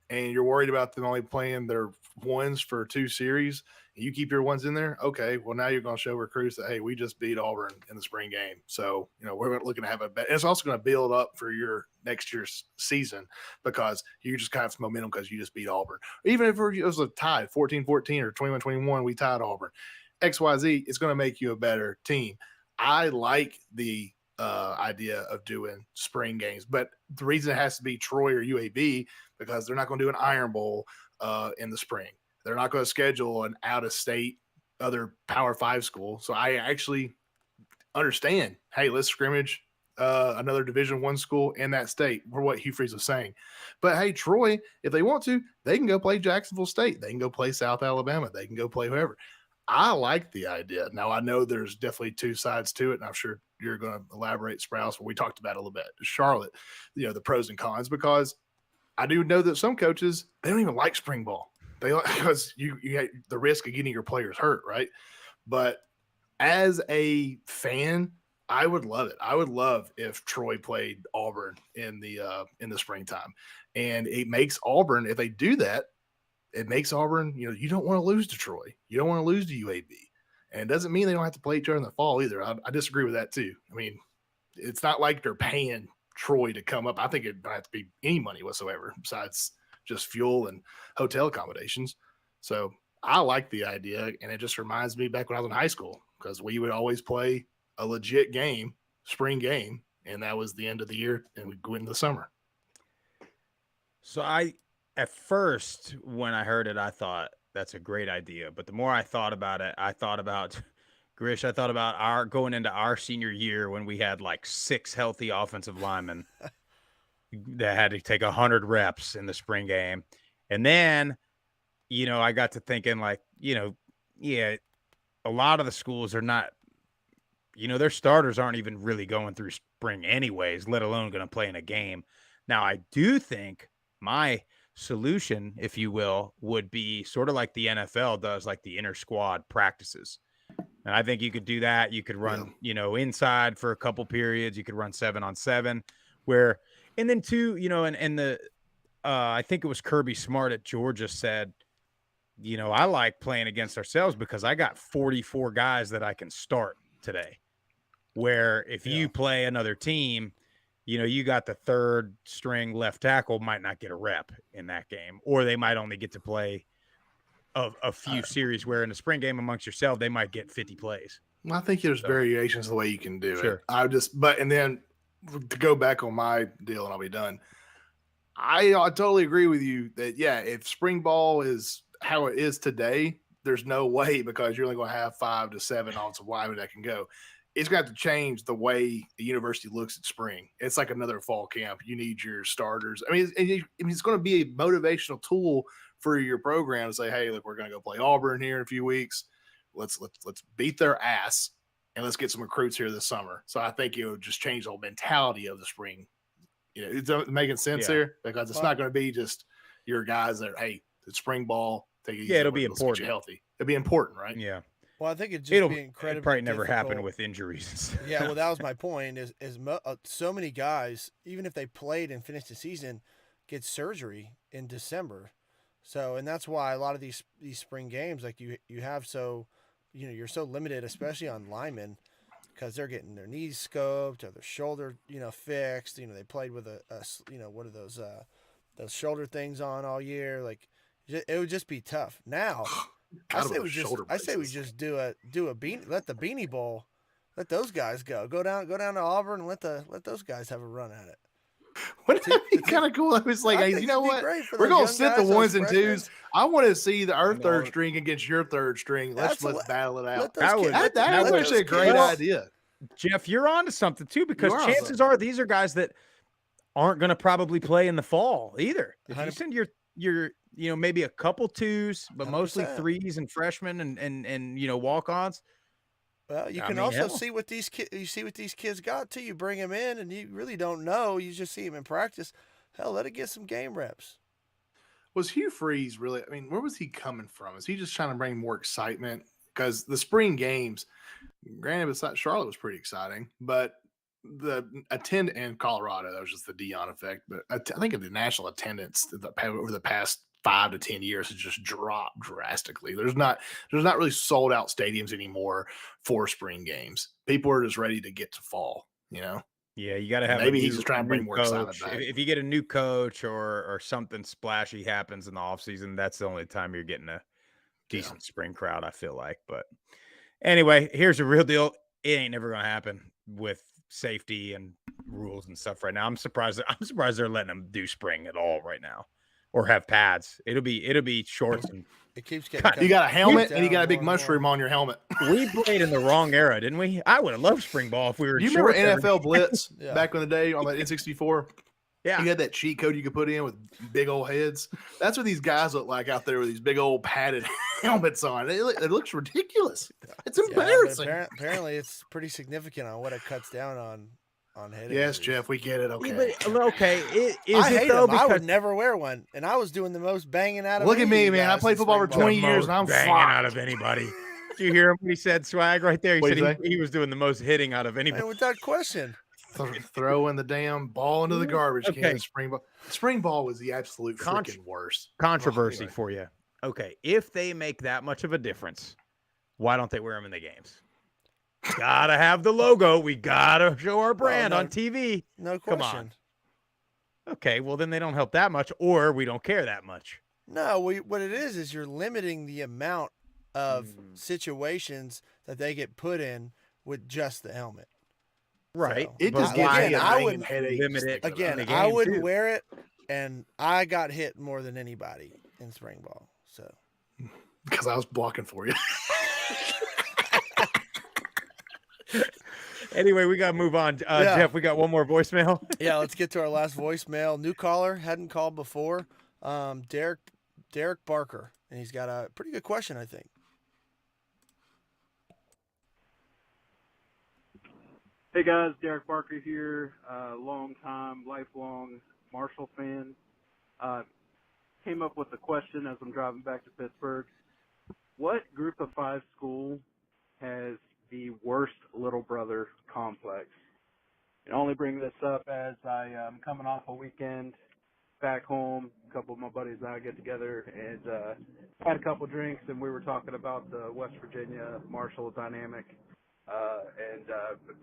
Speaker 4: and you're worried about them only playing their ones for 2 series, and you keep your ones in there, okay, well, now you're going to show recruits that, hey, we just beat Auburn in the spring game. So, we're looking to have a bet. It's also going to build up for your next year's season, because you just have some momentum because you just beat Auburn. Even if it was a tie, 14-14 or 21-21, we tied Auburn. XYZ, it's going to make you a better team. I like the idea of doing spring games, but the reason it has to be Troy or UAB, because they're not going to do an Iron Bowl in the spring. They're not going to schedule an out-of-state other Power 5 school. So I actually understand, hey, let's scrimmage another Division I school in that state, for what Hugh Freeze was saying. But hey, Troy, if they want to, they can go play Jacksonville State. They can go play South Alabama. They can go play whoever. I like the idea. Now, I know there's definitely 2 sides to it, and I'm sure you're going to elaborate, Sprouse, what we talked about a little bit. Charlotte, the pros and cons, because I do know that some coaches, they don't even like spring ball. Because you have the risk of getting your players hurt, right? But as a fan, I would love it. I would love if Troy played Auburn in the springtime, and it makes Auburn, if they do that, it makes Auburn, you don't want to lose to Troy. You don't want to lose to UAB. And it doesn't mean they don't have to play each other in the fall either. I disagree with that too. I mean, it's not like they're paying Troy to come up. I think it don't have to be any money whatsoever besides just fuel and hotel accommodations. So I like the idea, and it just reminds me back when I was in high school, because we would always play a legit game, spring game, and that was the end of the year, and we'd go into the summer.
Speaker 1: So at first, when I heard it, I thought that's a great idea. But the more I thought about it, I thought about our going into our senior year when we had like 6 healthy offensive linemen that had to take 100 reps in the spring game. And then, I got to thinking like, a lot of the schools are not, their starters aren't even really going through spring anyways, let alone going to play in a game. Now, I do think my solution, if you will, would be sort of like the NFL does, like the inter squad practices. And I think you could do that. You could run, inside for a couple periods. You could run 7-on-7 and then 2, and I think it was Kirby Smart at Georgia said, I like playing against ourselves because I got 44 guys that I can start today. Where if you play another team, you got the 3rd string left tackle might not get a rep in that game, or they might only get to play a few series, where in the spring game amongst yourself, they might get 50 plays.
Speaker 4: Well, I think there's variations of the way you can do
Speaker 1: Sure.
Speaker 4: it. And then to go back on my deal and I'll be done. I totally agree with you that, if spring ball is how it is today, there's no way, because you're only going to have 5 to 7 offensive linemen that can go. It's going to have to change the way the university looks at spring. It's like another fall camp. You need your starters. I mean, it's going to be a motivational tool for your program to say, hey, look, we're going to go play Auburn here in a few weeks. Let's beat their ass, and let's get some recruits here this summer. So I think it would just change the whole mentality of the spring. It's making sense here, because it's not going to be just your guys that, hey, it's spring ball, Take it easy.
Speaker 1: Yeah, it'll be
Speaker 4: Let's get you
Speaker 1: important.
Speaker 4: healthy. It'll be important, right?
Speaker 1: Yeah.
Speaker 2: Well, I think it'd just
Speaker 1: It'll
Speaker 2: be incredibly
Speaker 1: probably never happen
Speaker 2: difficult.
Speaker 1: with injuries. and stuff.
Speaker 2: Yeah, well, that was my point. So many guys, even if they played and finished the season, get surgery in December. So, and that's why a lot of these spring games, like you have you're so limited, especially on linemen, because they're getting their knees scoped or their shoulder, fixed. They played with a what are those shoulder things on all year. Like, it would just be tough. Now, I say we just do a beanie, let the Beanie Bowl, let those guys go down to Auburn and let those guys have a run at it.
Speaker 4: Wouldn't that be kind of cool? I was like, hey, you know what? We're gonna sit the ones and twos. I want to see our third string against your third string. Let's battle it out. That's actually a great idea.
Speaker 1: Jeff, you're on to something too, because chances are these are guys that aren't going to probably play in the fall either. If you send your maybe a couple twos, but 100%. Mostly threes and freshmen and walk-ons.
Speaker 2: Well, you can also see what these kids got too. You bring them in, and you really don't know. You just see them in practice. Hell, let it get some game reps.
Speaker 4: Was Hugh Freeze really? I mean, where was he coming from? Is he just trying to bring more excitement? Because the spring games, granted, Charlotte was pretty exciting, but the attendance in Colorado, that was just the Dion effect. But I think the national attendance over the past 5 to 10 years has just dropped drastically. There's not really sold out stadiums anymore for spring games. People are just ready to get to fall,
Speaker 1: Yeah, you got to have.
Speaker 4: Maybe he's just trying to bring more excitement back.
Speaker 1: If you get a new coach or something splashy happens in the offseason, that's the only time you're getting a decent spring crowd, I feel like. But anyway, here's the real deal. It ain't never going to happen with safety and rules and stuff right now. I'm surprised they're letting them do spring at all right now. Or have pads. It'll be shorts and
Speaker 2: it keeps getting.
Speaker 4: You got a helmet and you got a big mushroom on your helmet.
Speaker 1: We played in the wrong era, didn't we? I would have loved spring ball if we were.
Speaker 4: Do you remember NFL Blitz back in the day on that N64?
Speaker 1: Yeah,
Speaker 4: you had that cheat code you could put in with big old heads. That's what these guys look like out there with these big old padded helmets on. It looks ridiculous. It's embarrassing.
Speaker 2: Apparently, it's pretty significant on what it cuts down on hitting.
Speaker 4: Yes, Jeff, we get it. Okay,
Speaker 2: I hate them. I would never wear one, and I was doing the most banging out of.
Speaker 4: Look at me, man! I played football for 20 years, and I'm
Speaker 1: banging out of anybody. Did you hear him when he said swag right there? He said he was doing the most hitting out of anybody.
Speaker 2: Man, without question.
Speaker 4: Throwing the damn ball into the garbage can. Spring ball was the absolute freaking worst.
Speaker 1: Controversy for you. Okay, if they make that much of a difference, why don't they wear them in the games? Gotta have the logo. We gotta show our brand on TV.
Speaker 2: No question.
Speaker 1: Come on. Okay, well then they don't help that much, or we don't care that much.
Speaker 2: No, what it is you're limiting the amount of situations that they get put in with just the helmet.
Speaker 1: Right.
Speaker 2: So,
Speaker 4: it just gives me
Speaker 2: I would
Speaker 1: limit it.
Speaker 2: Again, I wouldn't wear it, and I got hit more than anybody in spring ball. So
Speaker 4: because I was blocking for you.
Speaker 1: Anyway, we got to move on. Jeff, we got one more voicemail.
Speaker 2: Yeah, let's get to our last voicemail. New caller, hadn't called before. Derek Barker, and he's got a pretty good question, I think.
Speaker 10: Hey guys, Derek Barker here, lifelong Marshall fan. Came up with a question as I'm driving back to Pittsburgh. What Group of 5 school has the worst little brother complex? I only bring this up as I am coming off a weekend back home. A couple of my buddies and I get together and had a couple drinks, and we were talking about the West Virginia Marshall dynamic and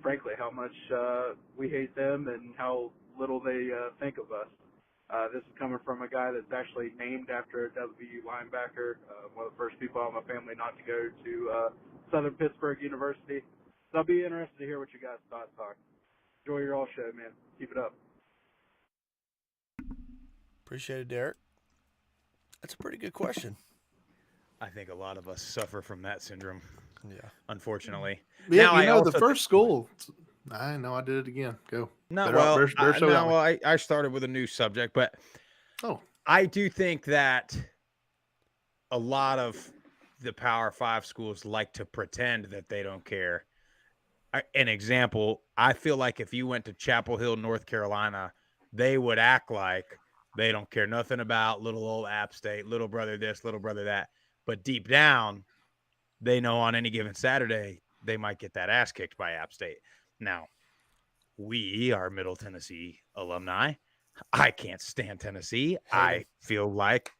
Speaker 10: frankly how much we hate them and how little they think of us. This is coming from a guy that's actually named after a WVU linebacker, one of the first people in my family not to go to Southern Pittsburgh University. So I'll be interested to hear what you guys' thoughts are. Enjoy your all show, man. Keep it up.
Speaker 2: Appreciate it, Derek. That's a pretty good question.
Speaker 1: I think a lot of us suffer from that syndrome.
Speaker 2: Yeah,
Speaker 1: unfortunately.
Speaker 4: Yeah, now, the first school. I know I did it again. Go.
Speaker 1: I started with a new subject, but I do think that a lot of the Power 5 schools like to pretend that they don't care. An example, I feel like if you went to Chapel Hill, North Carolina, they would act like They don't care nothing about little old App State, little brother this, little brother that. But deep down, they know on any given Saturday, they might get that ass kicked by App State. Now, we are Middle Tennessee alumni. I can't stand Tennessee. I feel like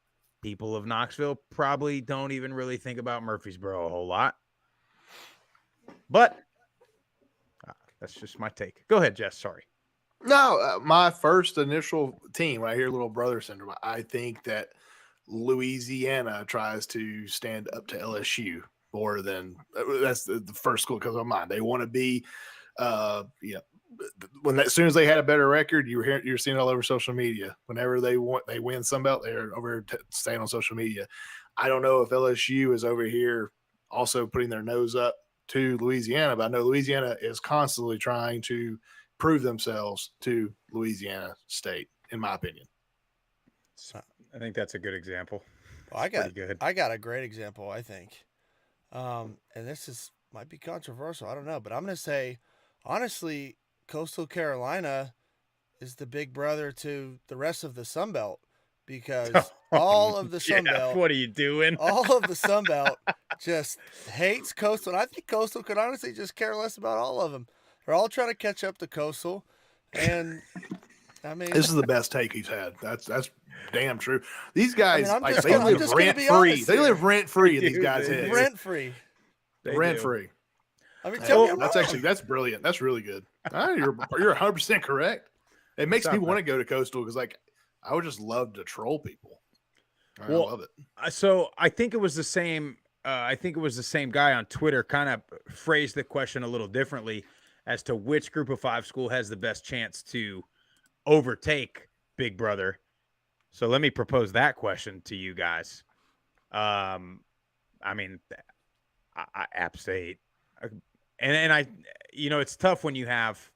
Speaker 1: people of Knoxville probably don't even really think about Murfreesboro a whole lot. But that's just my take. Go ahead, Jess. Sorry.
Speaker 4: No, my first initial team, when I hear little brother syndrome, I think that Louisiana tries to stand up to LSU more than that's the first school that comes to mind. They want to be, as soon as they had a better record, you're seeing it all over social media. Whenever they win Sunbelt, they're over staying on social media. I don't know if LSU is over here also putting their nose up to Louisiana, but I know Louisiana is constantly trying to prove themselves to Louisiana State, in my opinion.
Speaker 1: I think that's a good example.
Speaker 2: Well, I got a great example, I think. And this might be controversial. I don't know, but I'm going to say, honestly, Coastal Carolina is the big brother to the rest of the Sun Belt, because all of the Sun Belt,
Speaker 1: what are you doing?
Speaker 2: all of the Sun Belt just hates Coastal. And I think Coastal could honestly just care less about all of them. They're all trying to catch up to Coastal. And I mean,
Speaker 4: this is the best take he's had. That's damn true. These guys,
Speaker 2: they live
Speaker 4: rent free. They live rent free in these guys' heads.
Speaker 2: Rent free.
Speaker 4: Rent free.
Speaker 2: I mean,
Speaker 4: that's brilliant. That's really good. You're 100% correct. It makes me want to go to Coastal because, I would just love to troll people. I love it.
Speaker 1: So I think it was the same. I think it was the same guy on Twitter kind of phrased the question a little differently as to which Group of Five school has the best chance to overtake Big Brother. So let me propose that question to you guys. I mean, App State, and I, it's tough when you have,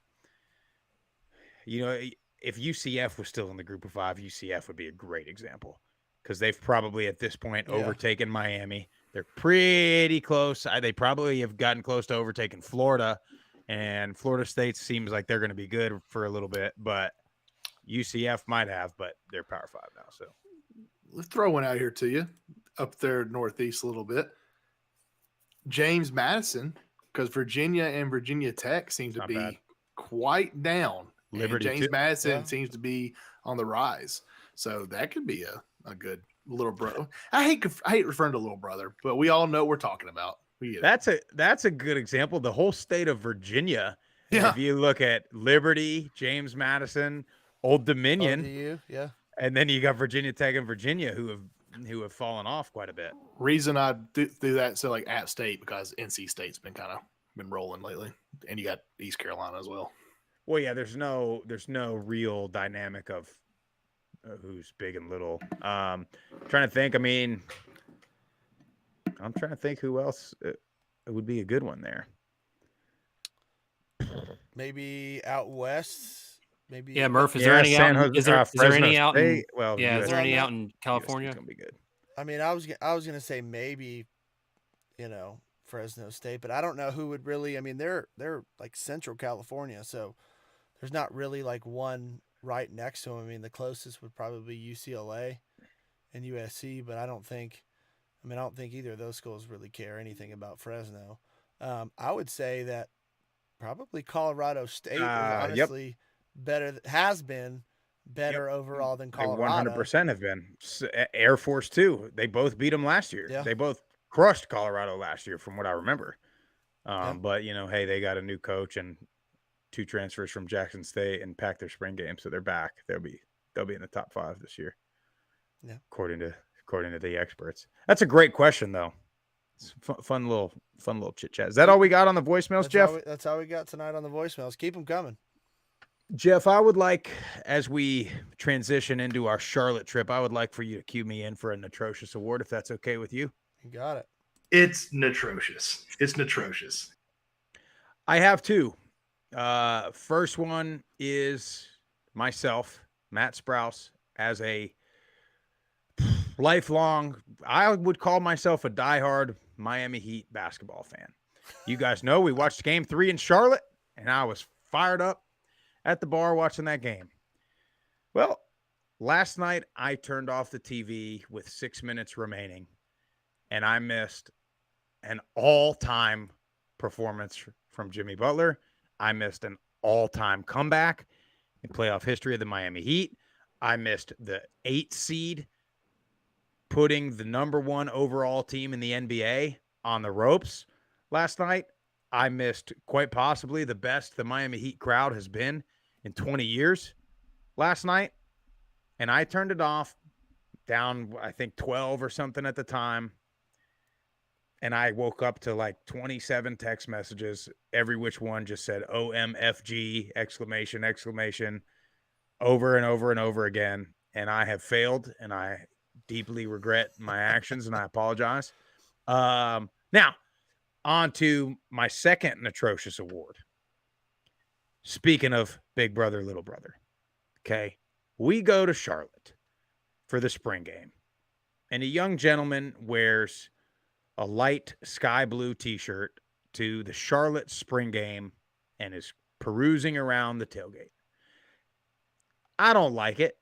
Speaker 1: if UCF was still in the Group of Five, UCF would be a great example because they've probably at this point overtaken Miami. They're pretty close. They probably have gotten close to overtaking Florida, and Florida State seems like they're going to be good for a little bit, but UCF might have, but they're Power 5 now. So
Speaker 4: let's throw one out here to you up there northeast a little bit. James Madison, because Virginia and Virginia Tech seem to be quite down.
Speaker 1: Liberty
Speaker 4: and James Madison seems to be on the rise. So that could be a good little brother. I hate referring to little brother, but we all know what we're talking about.
Speaker 1: That's a good example. The whole state of Virginia.
Speaker 4: Yeah.
Speaker 1: If you look at Liberty, James Madison, Old Dominion, and then you got Virginia Tech and Virginia who have fallen off quite a bit.
Speaker 4: Reason I do that, so App State, because NC State's been rolling lately, and you got East Carolina as well.
Speaker 1: Well, yeah, there's no real dynamic of who's big and little. Trying to think. I mean, I'm trying to think who else it would be a good one there.
Speaker 2: Maybe out west. Maybe.
Speaker 3: Yeah, Murph. Is there any out? Is there any out? Is there any out in California?
Speaker 1: Gonna be good.
Speaker 2: I mean, I was gonna say maybe, Fresno State, but I don't know who would really. I mean, they're like Central California, so there's not really one right next to them. I mean, the closest would probably be UCLA and USC, but I don't think either of those schools really care anything about Fresno. I would say that probably Colorado State is honestly better. Has been better overall than Colorado.
Speaker 1: 100% have been. Air Force too. They both beat them last year.
Speaker 2: Yeah.
Speaker 1: They both crushed Colorado last year, from what I remember. But hey, they got a new coach and 2 transfers from Jackson State and packed their spring game, so they're back. They'll be in the top 5 this year.
Speaker 2: Yeah, according
Speaker 1: to the experts. That's a great question, though. It's fun little chit chat. Is that all we got on the voicemails, Jeff?
Speaker 2: That's all we got tonight on the voicemails. Keep them coming.
Speaker 1: Jeff, I would like, as we transition into our Charlotte trip, I would like for you to cue me in for an atrocious award, if that's okay with you.
Speaker 2: You got it.
Speaker 4: It's atrocious.
Speaker 1: I have 2. First one is myself, Matt Sprouse, as a lifelong, I would call myself a diehard Miami Heat basketball fan. You guys know we watched Game 3 in Charlotte, and I was fired up at the bar watching that game. Well, Last night, I turned off the TV with 6 minutes remaining, and I missed an all-time performance from Jimmy Butler. I missed an all-time comeback in playoff history of the Miami Heat. I missed the 8 seed putting the number 1 overall team in the NBA on the ropes last night. I missed quite possibly the best the Miami Heat crowd has been in 20 years last night. And I turned it off down, I think 12 or something at the time. And I woke up to like 27 text messages. Every which one just said OMFG, exclamation, exclamation, over and over and over again. And I have failed, and I deeply regret my actions, and I apologize. Now, on to my second atrocious award. Speaking of big brother, little brother, okay, we go to Charlotte for the spring game, and a young gentleman wears a light sky blue t-shirt to the Charlotte spring game and is perusing around the tailgate. I don't like it.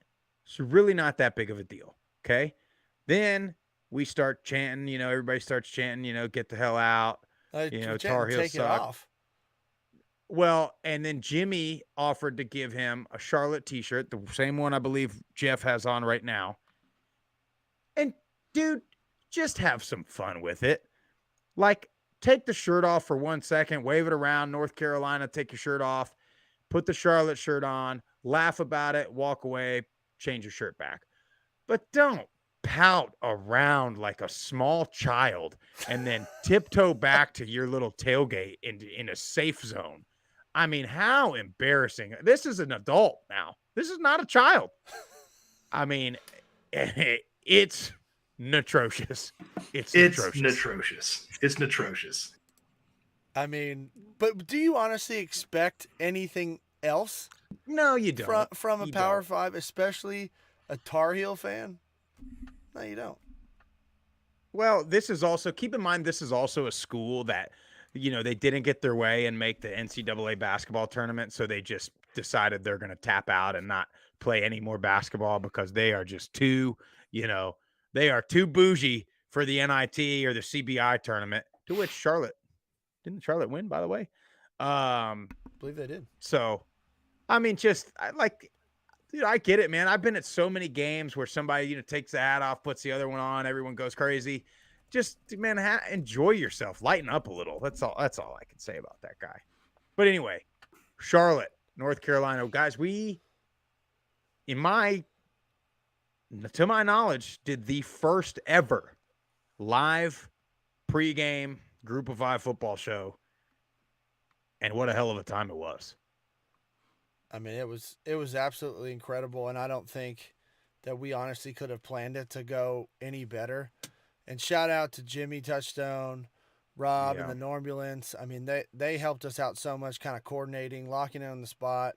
Speaker 1: It's really not that big of a deal, okay? Then we start chanting, everybody starts chanting, get the hell out. Tar Heels
Speaker 2: take it
Speaker 1: suck.
Speaker 2: off.
Speaker 1: Well, and then Jimmy offered to give him a Charlotte t-shirt, the same one I believe Jeff has on right now. And dude, just have some fun with it. Like, take the shirt off for 1 second, wave it around North Carolina, take your shirt off, put the Charlotte shirt on, laugh about it, walk away, change your shirt back. But don't pout around like a small child and then tiptoe back to your little tailgate in a safe zone. I mean, how embarrassing. This is an adult now. This is not a child. I mean, it's atrocious. It's
Speaker 4: atrocious. It's atrocious.
Speaker 2: I mean, but do you honestly expect anything else?
Speaker 1: No, you don't.
Speaker 2: From a Power 5, especially a Tar Heel fan? No, you don't.
Speaker 1: Well, this is also, keep in mind, this is also a school that, they didn't get their way and make the NCAA basketball tournament, so they just decided they're going to tap out and not play any more basketball because they are just too, they are too bougie for the NIT or the CBI tournament, to which didn't Charlotte win, by the way?
Speaker 2: I believe they did.
Speaker 1: So, I mean, I get it, man. I've been at so many games where somebody, takes the hat off, puts the other one on, everyone goes crazy. Just, man, enjoy yourself. Lighten up a little. That's all I can say about that guy. But anyway, Charlotte, North Carolina. Guys, we, to my knowledge, did the first ever live pregame Group of 5 football show. And what a hell of a time it was.
Speaker 2: I mean, it was absolutely incredible, and I don't think that we honestly could have planned it to go any better. And shout out to Jimmy Touchstone, Rob, and the Normulance. I mean, they helped us out so much, kind of coordinating, locking in on the spot,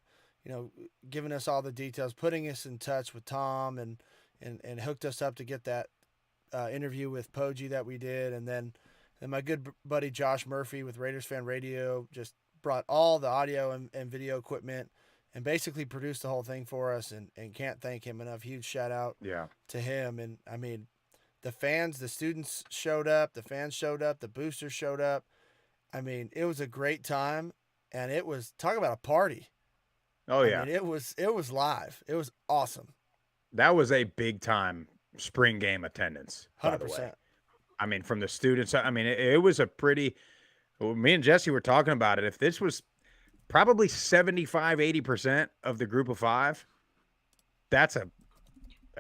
Speaker 2: giving us all the details, putting us in touch with Tom, and hooked us up to get that interview with Poggi that we did. And then my good buddy Josh Murphy with Raiders Fan Radio just brought all the audio and video equipment and basically produced the whole thing for us, and can't thank him enough. Huge shout out to him. And I mean, the fans, the students showed up, the fans showed up, the boosters showed up. I mean, it was a great time, and it was, talk about a party.
Speaker 1: Oh yeah.
Speaker 2: I mean, it was live. It was awesome.
Speaker 1: That was a big time spring game attendance.
Speaker 2: 100%.
Speaker 1: I mean, from the students, I mean, it was a pretty, me and Jesse were talking about it. If this was probably 75, 80% of the Group of 5,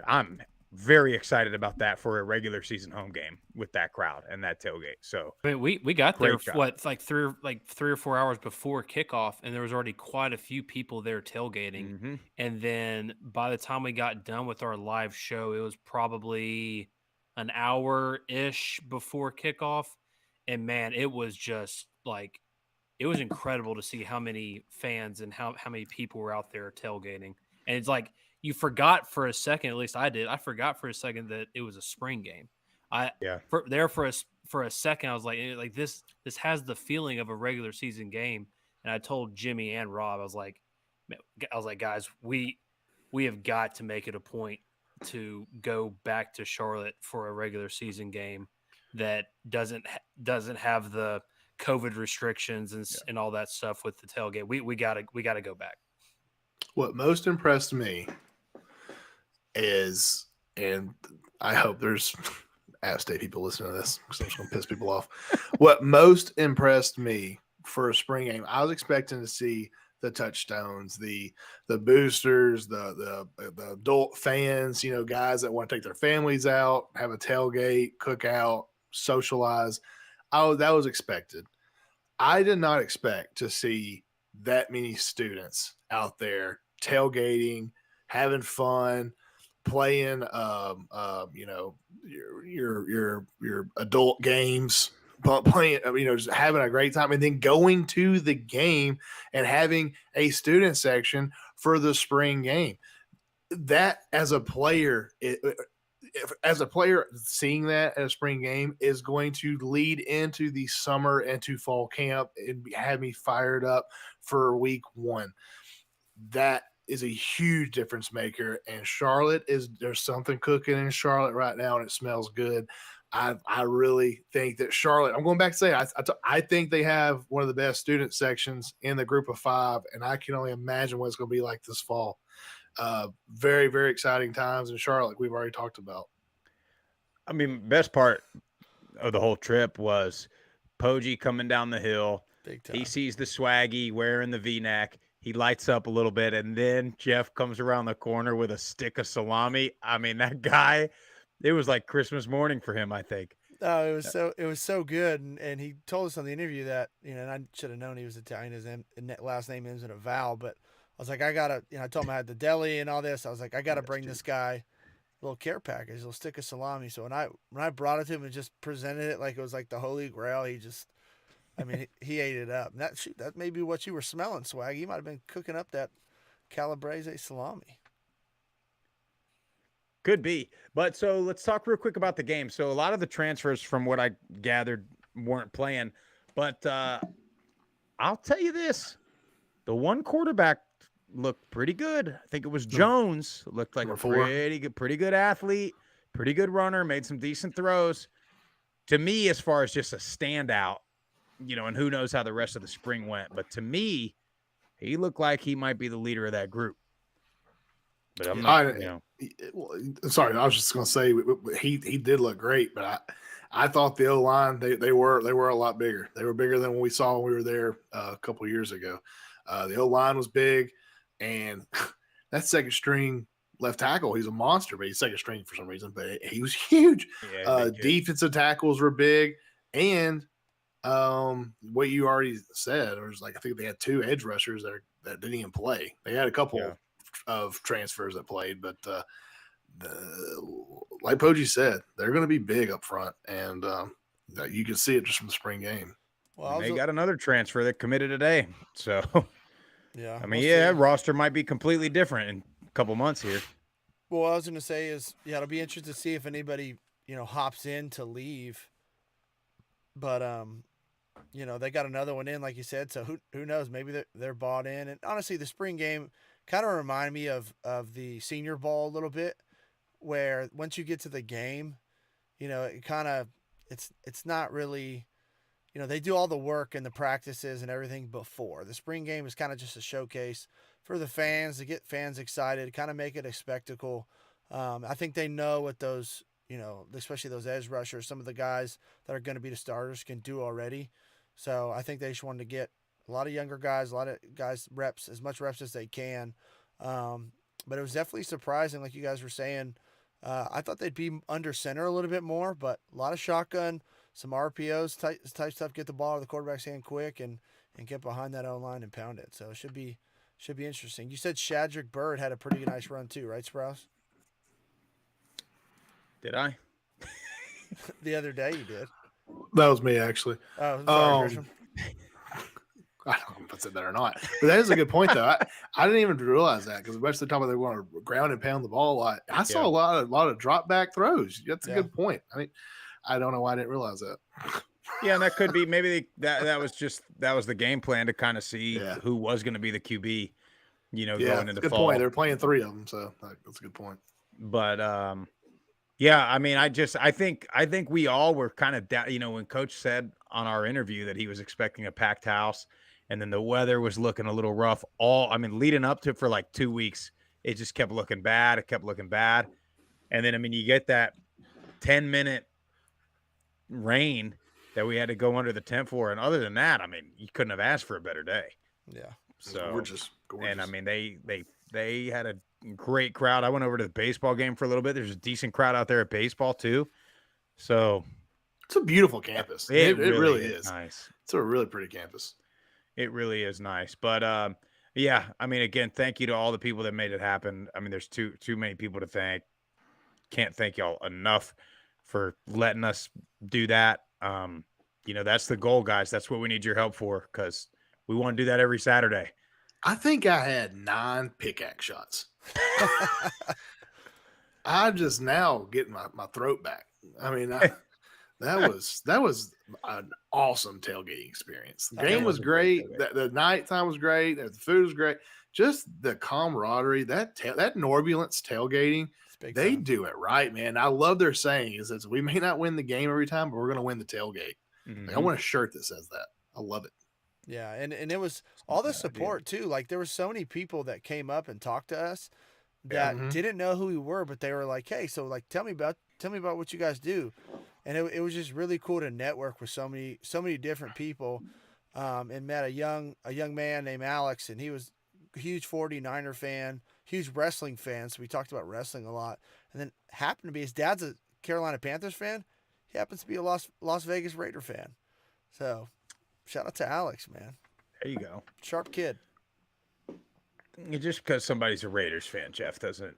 Speaker 1: I'm very excited about that for a regular season home game with that crowd and that tailgate. So
Speaker 3: I mean, we got there
Speaker 1: job.
Speaker 3: like 3 or 4 hours before kickoff, and there was already quite a few people there tailgating.
Speaker 1: Mm-hmm.
Speaker 3: And then by the time we got done with our live show, it was probably an hour-ish before kickoff. And man, it was just like, it was incredible to see how many fans and how many people were out there tailgating. And it's like, you forgot for a second, at least I did. I forgot for a second that it was a spring game. For a second, I was like this has the feeling of a regular season game. And I told Jimmy and Rob, I was like, guys, we we have got to make it a point to go back to Charlotte for a regular season game that doesn't have the COVID restrictions and all that stuff with the tailgate. We gotta go back.
Speaker 4: What most impressed me is, and I hope there's App State people listening to this because I'm just going to piss people off. What most impressed me for a spring game, I was expecting to see the touchstones, the boosters, the adult fans, guys that want to take their families out, have a tailgate, cookout, socialize. That was expected. I did not expect to see that many students out there tailgating, having fun, playing, your adult games, playing, just having a great time, and then going to the game and having a student section for the spring game. That as a player, seeing that at a spring game is going to lead into the summer and to fall camp and have me fired up for week one. That is a huge difference maker. And there's something cooking in Charlotte right now, and it smells good. I really think that Charlotte, I'm going back to say, I think they have one of the best student sections in the group of 5, and I can only imagine what it's going to be like this fall. Very, very exciting times in Charlotte, like we've already talked about.
Speaker 1: I mean, best part of the whole trip was Poggi coming down the hill.
Speaker 2: Big time.
Speaker 1: He sees the swaggy wearing the V-neck. He lights up a little bit, and then Jeff comes around the corner with a stick of salami. I mean, that guy, it was like Christmas morning for him, I think.
Speaker 2: Oh, it was so good, and he told us on the interview that, and I should have known he was Italian. His last name ends in a vowel, but I was like, I told him I had the deli and all this. I was like, I gotta bring this guy a little care package, a little stick of salami. So when I brought it to him and just presented it like it was like the Holy Grail, he ate it up. And that may be what you were smelling, Swag. You might have been cooking up that Calabrese salami.
Speaker 1: Could be. But so let's talk real quick about the game. So a lot of the transfers, from what I gathered, weren't playing. But I'll tell you this. The one quarterback looked pretty good. I think it was Jones. Looked like a pretty good athlete, pretty good runner, made some decent throws. To me, as far as just a standout, and who knows how the rest of the spring went. But to me, he looked like he might be the leader of that group. But I'm not,
Speaker 4: Sorry, I was just going to say he did look great, but I thought the O-line, they were a lot bigger. They were bigger than what we saw when we were there a couple of years ago. The O-line was big, and that second string left tackle, he's a monster, but he's second string for some reason, but he was huge. Yeah, defensive tackles were big, and what you already said, was like, I think they had 2 edge rushers that didn't even play. They had a couple of transfers that played, but like Poggi said, they're going to be big up front, and you can see it just from the spring game.
Speaker 1: Well, they got another transfer that committed today, so
Speaker 2: yeah.
Speaker 1: Roster might be completely different in a couple months here.
Speaker 2: Well, what I was going to say is, it'll be interesting to see if anybody hops in to leave, but they got another one in, like you said, so who knows? Maybe they're bought in. And honestly, the spring game kind of remind me of the Senior Bowl a little bit, where once you get to the game, it kind of it's not really, they do all the work and the practices and everything before. The spring game is kind of just a showcase for the fans, to get fans excited, kind of make it a spectacle. I think they know what those, especially those edge rushers, some of the guys that are going to be the starters can do already. So I think they just wanted to get a lot of younger guys, a lot of guys reps, as much reps as they can. But it was definitely surprising, like you guys were saying. I thought they'd be under center a little bit more, but a lot of shotgun, some RPOs type stuff, get the ball out of the quarterback's hand quick and get behind that O-line and pound it. So it should be interesting. You said Shadrick Bird had a pretty nice run too, right, Sprouse?
Speaker 1: Did I?
Speaker 2: The other day you did.
Speaker 4: That was me, actually.
Speaker 2: Oh, sorry, Grisham.
Speaker 4: I don't know if I said that or not, but that is a good point, though. I didn't even realize that, because most of the time they want to ground and pound the ball a lot. I saw a lot of drop back throws. That's a good point. I mean, I don't know why I didn't realize that.
Speaker 1: Yeah, and that could be maybe that was the game plan to kind of see who was going to be the QB
Speaker 4: Yeah,
Speaker 1: going
Speaker 4: that's
Speaker 1: into
Speaker 4: a good
Speaker 1: fall.
Speaker 4: point. They're playing 3 of them, so that's a good point.
Speaker 1: But yeah, I mean, I think we all were kind of when Coach said on our interview that he was expecting a packed house, and then the weather was looking a little rough. Leading up to it for like 2 weeks, it just kept looking bad. It kept looking bad, and then you get that 10-minute rain that we had to go under the tent for, and other than that, you couldn't have asked for a better day.
Speaker 2: Yeah.
Speaker 1: So
Speaker 4: Gorgeous.
Speaker 1: and they had a great crowd. I went over to the baseball game for a little bit. There's a decent crowd out there at baseball too. So
Speaker 4: It's a beautiful campus. It really is
Speaker 1: nice.
Speaker 4: It's a really pretty campus.
Speaker 1: It really is nice. But yeah, again, thank you to all the people that made it happen. There's too many people to thank. Can't thank y'all enough for letting us do that. That's the goal, guys. That's what we need your help for, because we want to do that every Saturday.
Speaker 4: I think I had 9 pickaxe shots. I'm just now getting my throat back. That was an awesome tailgating experience. The game was great. The nighttime was great. The food was great. Just the camaraderie, that Norbulence tailgating, they do it right, man. I love their saying is that we may not win the game every time, but we're going to win the tailgate.
Speaker 1: Mm-hmm.
Speaker 4: I want a shirt that says that. I love it.
Speaker 2: Yeah, and it was all the support too. Like there were so many people that came up and talked to us that didn't know who we were, but they were like, "Hey, so like tell me about what you guys do." And it was just really cool to network with so many different people, and met a young man named Alex, and he was a huge 49er fan, huge wrestling fan. So we talked about wrestling a lot, and then happened to be his dad's a Carolina Panthers fan. He happens to be a Las Vegas Raider fan. So shout out to Alex, man.
Speaker 1: There you go.
Speaker 2: Sharp kid.
Speaker 1: Just because somebody's a Raiders fan, Jeff, doesn't,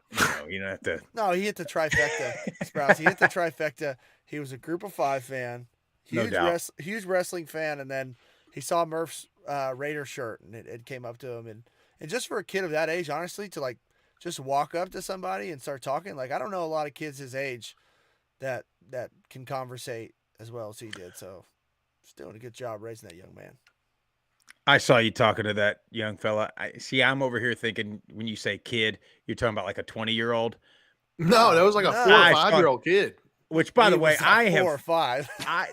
Speaker 1: you don't have to.
Speaker 2: No, he hit the trifecta, Sprouse. He hit the trifecta. He was a Group of 5 fan, huge wrestling fan, and then he saw Murph's Raider shirt, and it came up to him. And just for a kid of that age, honestly, to like just walk up to somebody and start talking, like I don't know a lot of kids his age that can conversate as well as he did. So he's doing a good job raising that young man.
Speaker 1: I saw you talking to that young fella. I'm over here thinking when you say kid, you're talking about like a 20-year-old.
Speaker 4: No, that was like a 4 or 5-year-old kid.
Speaker 1: Which, by the way, I have
Speaker 2: 4 or 5.
Speaker 1: I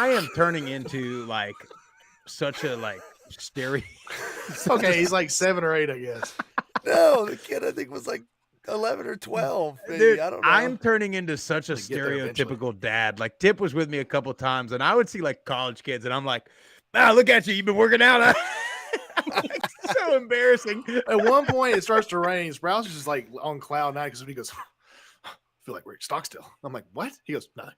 Speaker 1: am turning into like such a like stereo.
Speaker 4: Okay, he's like 7 or 8, I guess.
Speaker 2: No, the kid I think was like 11 or 12. Maybe.
Speaker 1: Dude,
Speaker 2: I don't know.
Speaker 1: I'm turning into such a stereotypical dad. Like Tip was with me a couple times, and I would see like college kids, and I'm like, look at you. You've been working out. Huh? So embarrassing.
Speaker 4: At one point, it starts to rain. Sprouse is just like on cloud 9 because he goes, I feel like we're at Stockstill. I'm like, what? He goes, no.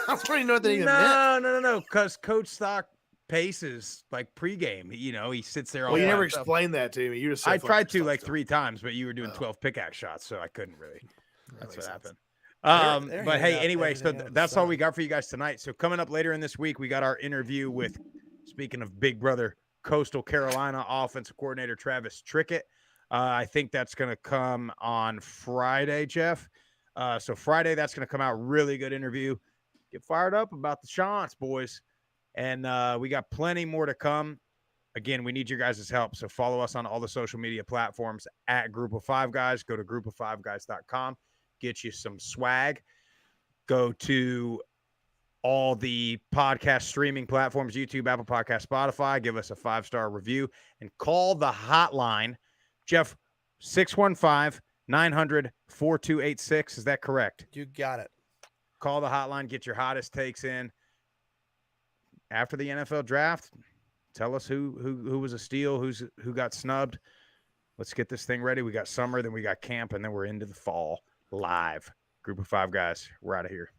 Speaker 4: I was trying to know what that even meant.
Speaker 1: No. Because Coach Stock paces like pregame. He sits there.
Speaker 4: Well, you never explained that to me. You just said,
Speaker 1: I tried to like 3 times, but you were doing 12 pickaxe shots, so I couldn't really. That's what happened. But hey, anyway, so that's all we got for you guys tonight. So coming up later in this week, we got our interview with, speaking of Big Brother, Coastal Carolina offensive coordinator Travis Trickett. I think that's going to come on Friday, Jeff. So Friday, that's going to come out. Really good interview. Get fired up about the Chants, boys. And we got plenty more to come. Again, we need your guys' help. So follow us on all the social media platforms at Group of 5 Guys. Go to group5guys.com. Get you some swag. Go to all the podcast streaming platforms, YouTube, Apple Podcast, Spotify. Give us a 5-star review and call the hotline. Jeff, 615-900-4286. Is that correct?
Speaker 2: You got it.
Speaker 1: Call the hotline. Get your hottest takes in. After the NFL draft, tell us who was a steal, who got snubbed. Let's get this thing ready. We got summer, then we got camp, and then we're into the fall live. Group of 5 Guys. We're out of here.